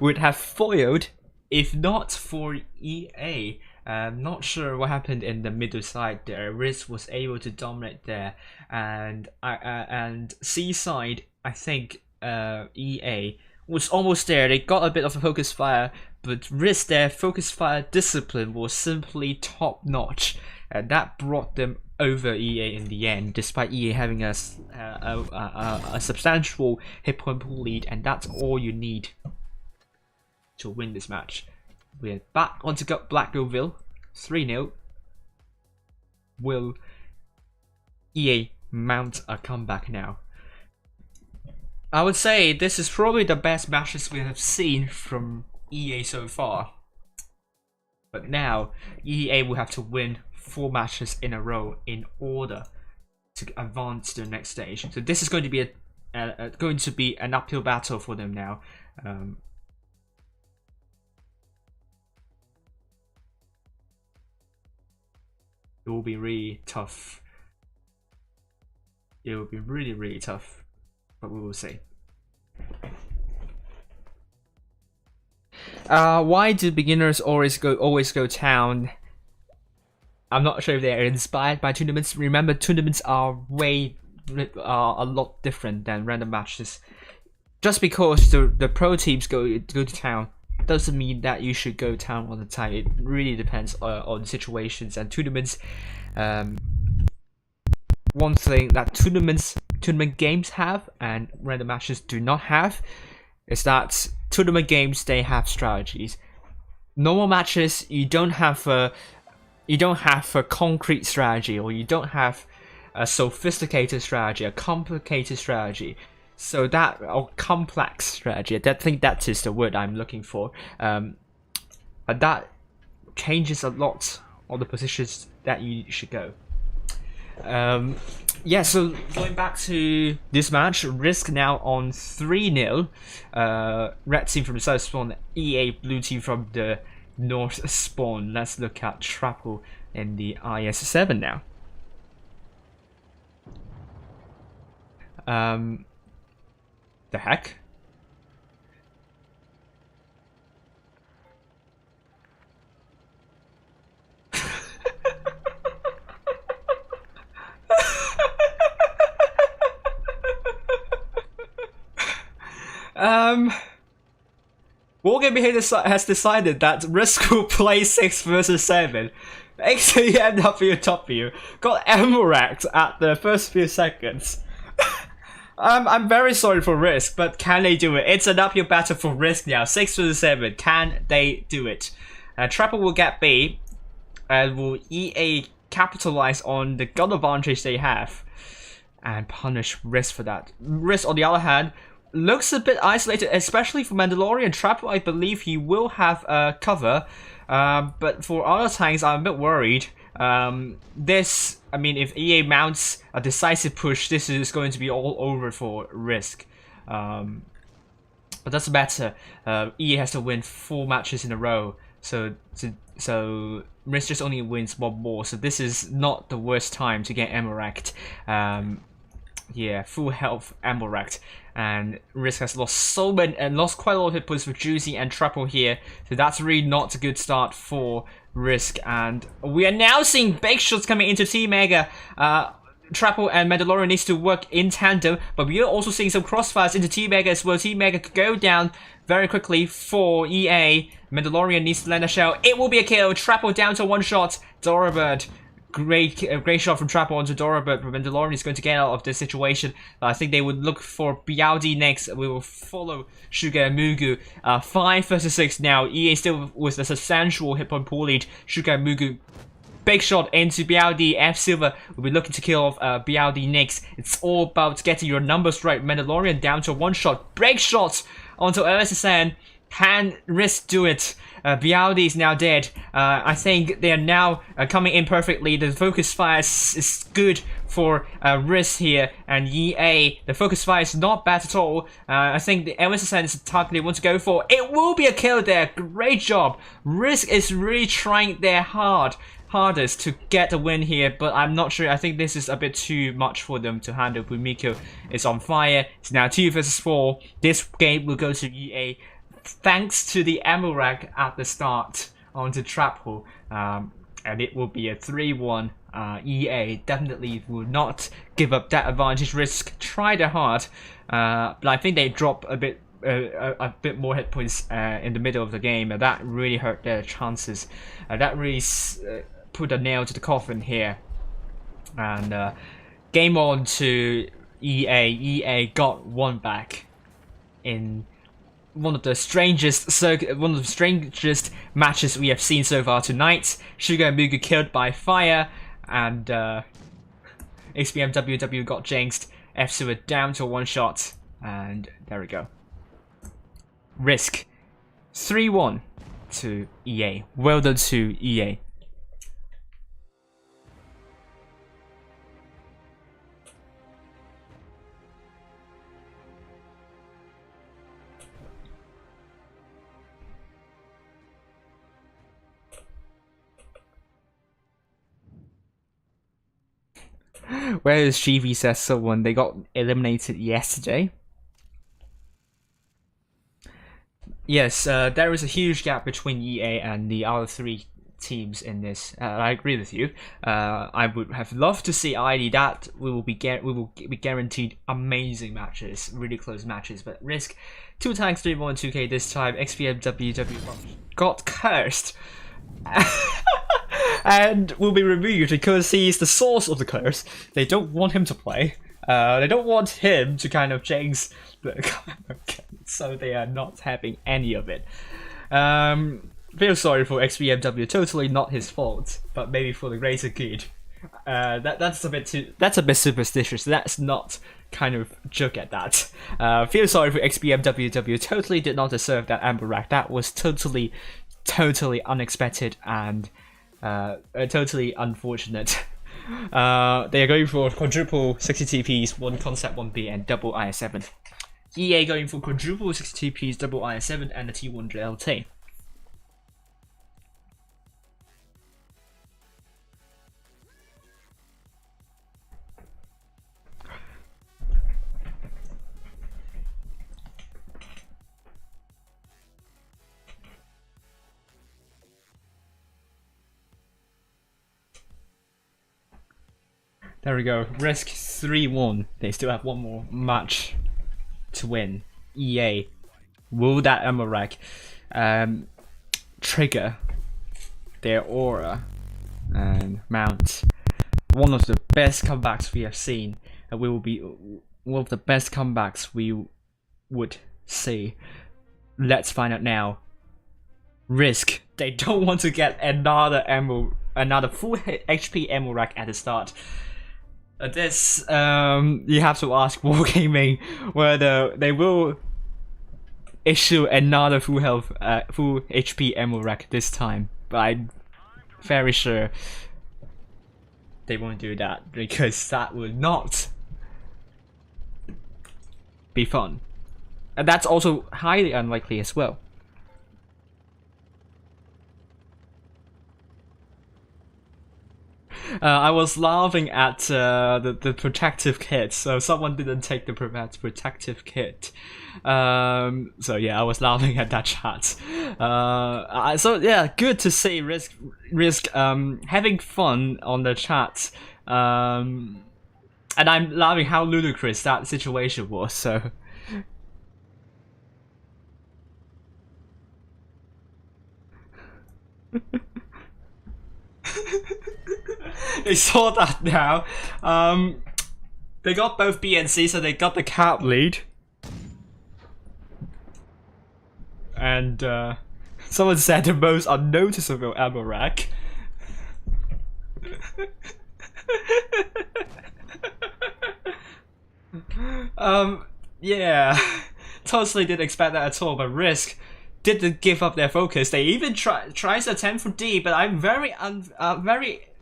would have foiled if not for EA. Not sure what happened in the middle side there. RISQ was able to dominate there, and C side, I think EA was almost there. They got a bit of a focus fire, but RISQ, their focus fire discipline was simply top notch, and that brought them over EA in the end, despite EA having a substantial hit point pool lead, and that's all you need to win this match. We're back onto Blackville, 3-0. Will EA mount a comeback now? I would say this is probably the best matches we have seen from EA so far. But now EA will have to win 4 matches in a row in order to advance to the next stage. So this is going to be an uphill battle for them now. It will be really tough. It will be really tough, but we will see. Why do beginners always go town? I'm not sure if they are inspired by tournaments. Remember, tournaments are a lot different than random matches. Just because the pro teams go to town doesn't mean that you should go town all the time. It really depends on situations and tournaments. One thing that tournament games have and random matches do not have is that tournament games, they have strategies. Normal matches, you don't have a concrete strategy, or you don't have a sophisticated strategy, a complicated strategy. So that, or complex strategy, I think that is the word I'm looking for. But that changes a lot on the positions that you should go. Yeah, so going back to this match, RISQ now on 3-0. Red team from the south spawn, EA blue team from the north spawn. Let's look at Trapple in the IS7 now. The heck? Morgan here has decided that RISQ will play 6 versus 7. XAMW got Amarak at the first few seconds. I'm very sorry for RISQ, but can they do it? It's an uphill battle for RISQ now. 6 versus 7. Can they do it? Trapple will get B, and will EA capitalize on the gun advantage they have and punish RISQ for that? RISQ, on the other hand, looks a bit isolated, especially for Mandalorian. Trapple, I believe he will have cover, but for other tanks, I'm a bit worried. This, I mean, if EA mounts a decisive push, this is going to be all over for RISQ. But doesn't matter. EA has to win 4 matches in a row, so So Risk just only wins one more, so this is not the worst time to get ammo wrecked. Yeah, full health ammo wrecked, and Risk has lost so many and lost quite a lot of hit points for Juicy and Triple here, so that's really not a good start for Risk. And we are now seeing big shots coming into Team Mega. Trapple and Mandalorian needs to work in tandem, but we are also seeing some crossfires into Team Mega as well. Team Mega could go down very quickly for EA. Mandalorian needs to land a shell. It will be a kill. Trapple down to one shot. Dorabird. Great shot from Trapple onto Dorabird, but Mandalorian is going to get out of this situation. I think they would look for BLD next. We will follow Sugar and Mugu. 5 versus 6 now. EA still with a substantial hit point pool lead. Sugar and Mugu. Big shot into BLD. F Silver will be looking to kill off BLD next. It's all about getting your numbers right. Mandalorian down to one shot. Break shot onto LSSN. Can Risk do it? BLD is now dead. I think they are now coming in perfectly. The focus fire is good for Risk here, and EA. The focus fire is not bad at all. I think the LSSN is the target they want to go for. It will be a kill there. Great job. Risk is really trying their hardest to get a win here, but I'm not sure. I think this is a bit too much for them to handle. Bumiko is on fire. It's now 2 versus 4. This game will go to EA thanks to the ammo rack at the start onto Trapple, and it will be a 3-1. EA definitely will not give up that advantage. Risk tried hard, but I think they dropped a bit more hit points in the middle of the game, and that really hurt their chances. That really put a nail to the coffin here. And game on to EA. EA got one back in one of the strangest matches we have seen so far tonight. Sugar and Mugu killed by fire, and XPM WW got jinxed. F Silver down to one shot, and there we go. Risk 3-1 to EA. Well done to EA. Where is GV says someone? They got eliminated yesterday. Yes, there is a huge gap between EA and the other 3 teams in this. I agree with you. I would have loved to see ID that we will be guaranteed amazing matches, really close matches. But Risk 2 times 3-1 2K this time. XPM WW got cursed. And will be removed because he is the source of the curse. They don't want him to play. They don't want him to kind of jinx the so they are not having any of it. Feel sorry for XBMW. Totally not his fault, but maybe for the greater good. That's a bit superstitious. Let's not kind of joke at that. Feel sorry for XBMWW. Totally did not deserve that amber rack. That was totally unexpected and totally unfortunate. They are going for quadruple 60 TPs, 1 concept 1B, and double IS7. EA going for quadruple 60 TPs, double IS7, and a T100 LT. There we go. Risk 3-1. They still have one more match to win. EA. Will that ammo rack trigger their aura and mount one of the best comebacks we have seen? And we will be one of the best comebacks we would see. Let's find out now. Risk. They don't want to get another full HP ammo rack at the start. This, you have to ask Wargaming whether they will issue another full health, full HP ammo rack this time. But I'm very sure they won't do that because that will not be fun, and that's also highly unlikely as well. I was laughing at the protective kit, so someone didn't take the protective kit. So yeah, I was laughing at that chat. So yeah, good to see Risk having fun on the chat. And I'm laughing how ludicrous that situation was. So. They saw that now. They got both B and C, so they got the cap lead. And someone said the most unnoticeable ammo rack. Yeah, totally didn't expect that at all. But RISQ didn't give up their focus. They even tries to attempt for D, but I'm very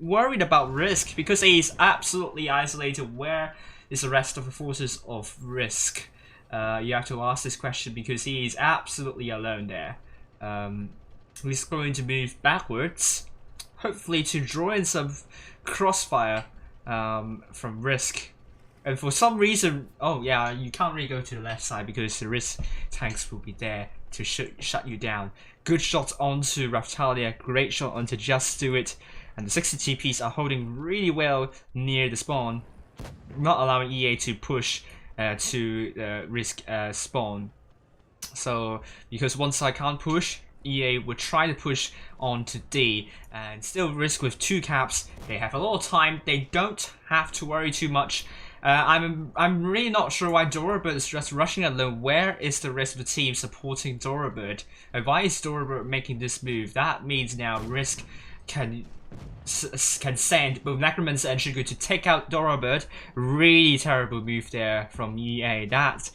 worried about RISQ because he is absolutely isolated. Where is the rest of the forces of RISQ? You have to ask this question because he is absolutely alone there. He's going to move backwards, hopefully to draw in some crossfire from RISQ. And for some reason, oh yeah, you can't really go to the left side because the RISQ tanks will be there to shut you down. Good shot onto Raphtalia, great shot onto Just Do It, and the 60 TPs are holding really well near the spawn, not allowing EA to push to RISQ spawn. So because one side can't push, EA would try to push on to D, and still RISQ with 2 caps. They have a lot of time. They don't have to worry too much. I'm really not sure why Dorabird is just rushing alone. Where is the rest of the team supporting Dorabird? Why is Dorabird making this move? That means now RISQ can send both Necromancer and Shigu to take out Dorabird. Really terrible move there from EA. That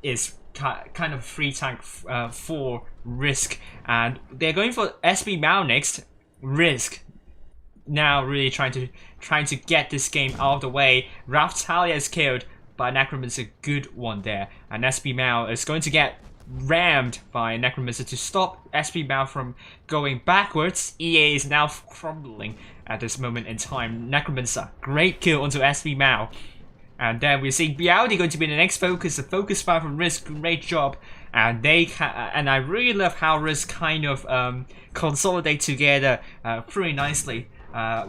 is kind of free tank for RISQ, and they're going for SB Mao next. RISQ now really trying to get this game out of the way. Raphtalia is killed by Necromancer, good one there, and SB Mao is going to get rammed by Necromancer to stop SB Mao from going backwards. EA is now crumbling at this moment in time. Necromancer, great kill onto SB Mao. And then we see Bialdi going to be the next focus, the focus fire from RISQ, great job. And and I really love how RISQ kind of consolidate together pretty nicely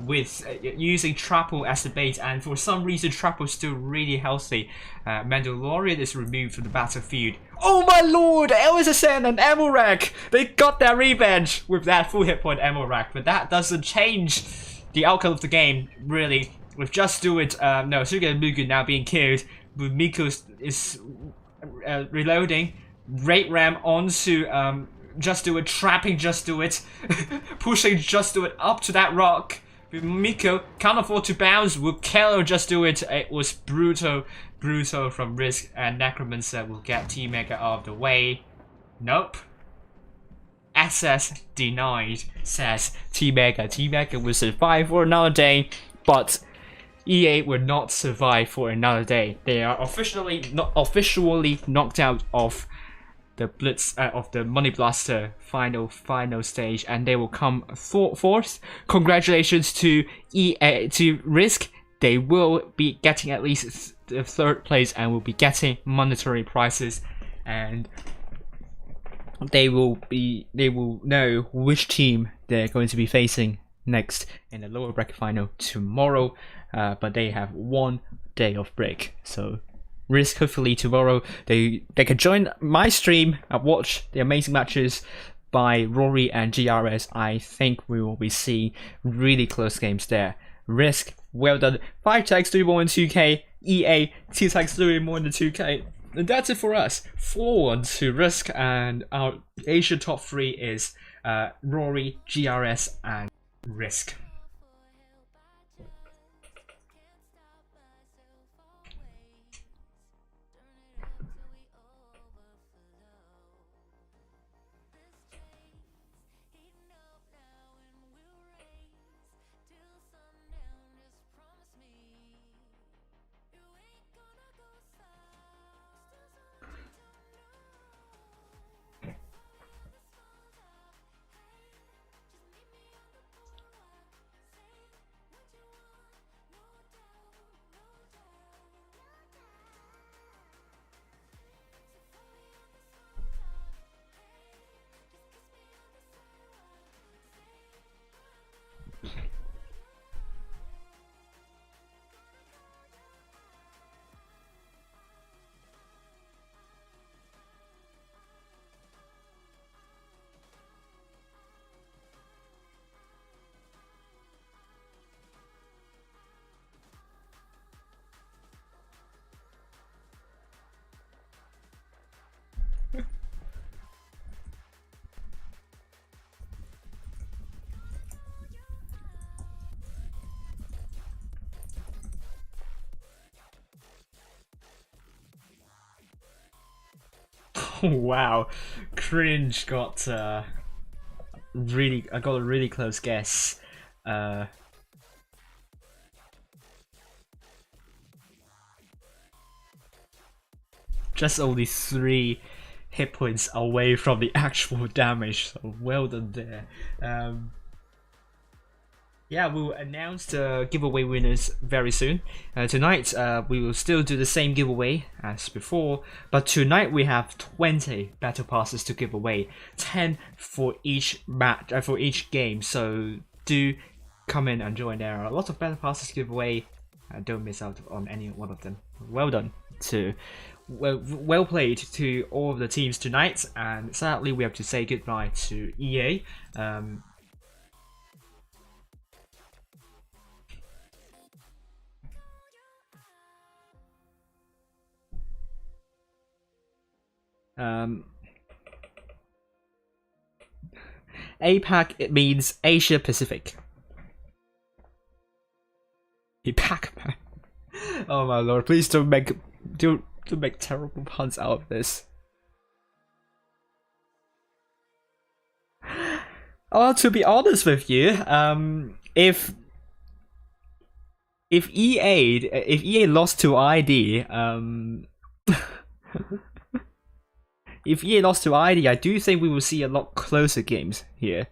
with using Trapple as the bait. And for some reason, Trapple is still really healthy. Mandalorian is removed from the battlefield. Oh my lord, LSSN and ammo rack! They got their revenge with that full hit point ammo rack. But that doesn't change the outcome of the game, really. With Just Do It, no, Suga and Mugu now being killed, with Miko is reloading, Rate Ram onto Just Do It, trapping Just Do It, pushing Just Do It up to that rock. With Miko, can't afford to bounce, will kill Just Do It. It was brutal from RISQ, and Necromancer will get T-Mega out of the way. Nope. SS denied, says T-Mega. T-Mega will survive for another day, but EA will not survive for another day. They are officially knocked out of the Blitz of the Money Blaster final stage, and they will come fourth. Congratulations to EA, to RISQ. They will be getting at least the 3rd place and will be getting monetary prizes, and they will know which team they're going to be facing next in the lower bracket final tomorrow. But they have 1 day of break, so RISQ hopefully tomorrow they can join my stream and watch the amazing matches by Rory and GRS. I think we will be seeing really close games there. RISQ, well done. 5 tags doing more in 2K. EA, 2 tags doing more in the 2K. And that's it for us. 4-1 to RISQ, and our Asian top 3 is Rory, GRS, and RISQ. Wow, cringe got really. I got a really close guess. Just only 3 hit points away from the actual damage. So well done there. Yeah, we'll announce the giveaway winners very soon. Tonight, we will still do the same giveaway as before, but tonight we have 20 battle passes to give away, 10 for each match, for each game. So do come in and join. There are a lot of battle passes to give away. Don't miss out on any one of them. Well done to, well played to all of the teams tonight. And sadly, we have to say goodbye to EA. APAC, it means Asia Pacific. APAC, man. Oh my lord! Please don't make terrible puns out of this. Oh, to be honest with you, if EA lost to ID, if EA lost to ID, I do think we will see a lot closer games here.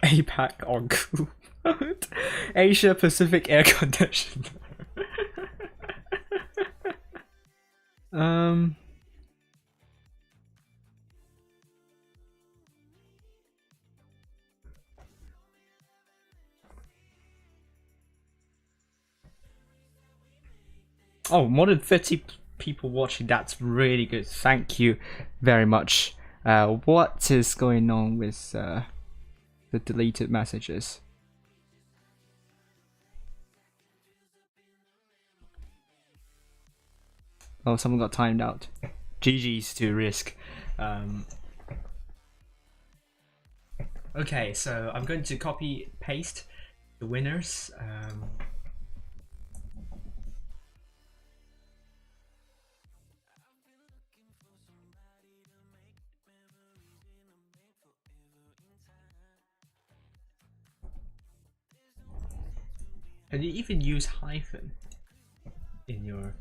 APAC on cool mode. Asia Pacific air conditioner. Oh, more than 50 people watching. That's really good. Thank you very much. What is going on with the deleted messages? Oh, someone got timed out. GG's to RISQ. Okay, so I'm going to copy paste the winners. Can you even use hyphen in your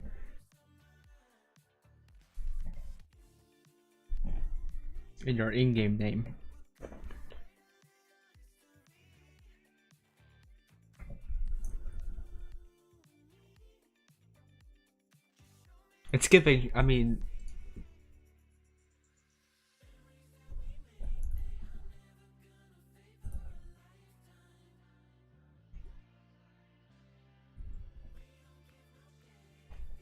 in-game name? It's giving, I mean,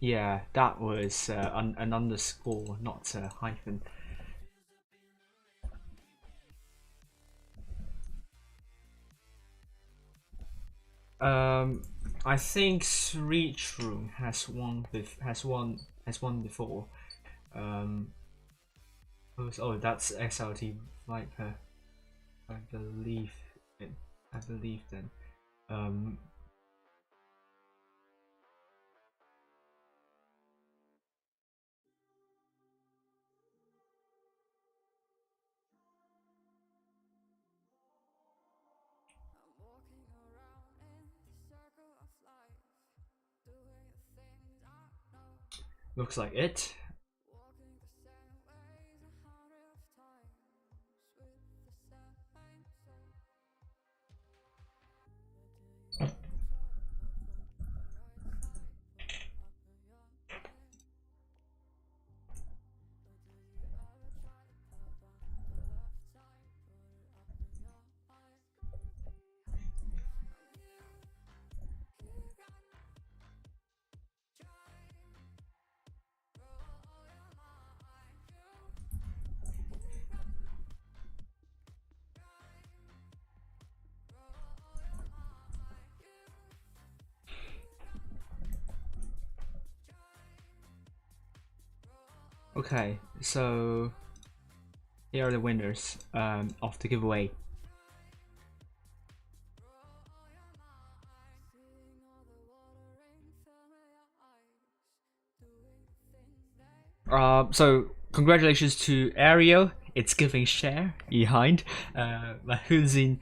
yeah, that was an underscore, not a hyphen. I think Sreechroom has won before. Oh, that's XLT Viper. I believe then. Looks like it. Okay, so here are the winners of the giveaway. So congratulations to Ariel. It's giving share behind. Mahuzin,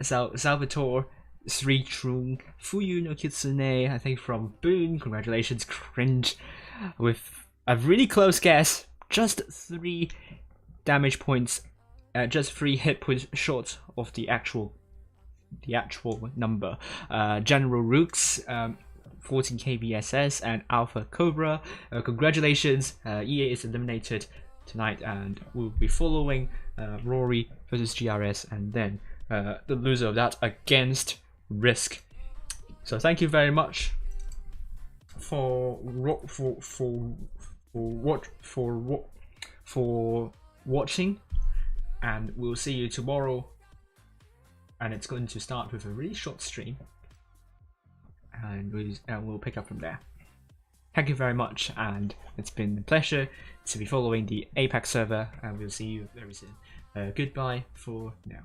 Salvatore, Sri Trung, Fuyu no Kitsune, I think from Boone. Congratulations, Cringe, with a really close guess. Just 3 damage points, just 3 hit points short of the actual number. General Rooks, 14 KBSS, and Alpha Cobra. Congratulations, EA is eliminated tonight, and we'll be following Rory versus GRS, and then the loser of that against RISQ. So thank you very much for watching, and we'll see you tomorrow. And it's going to start with a really short stream, and we'll pick up from there. Thank you very much, and it's been a pleasure to be following the APAC server, and we'll see you very soon. Goodbye for now.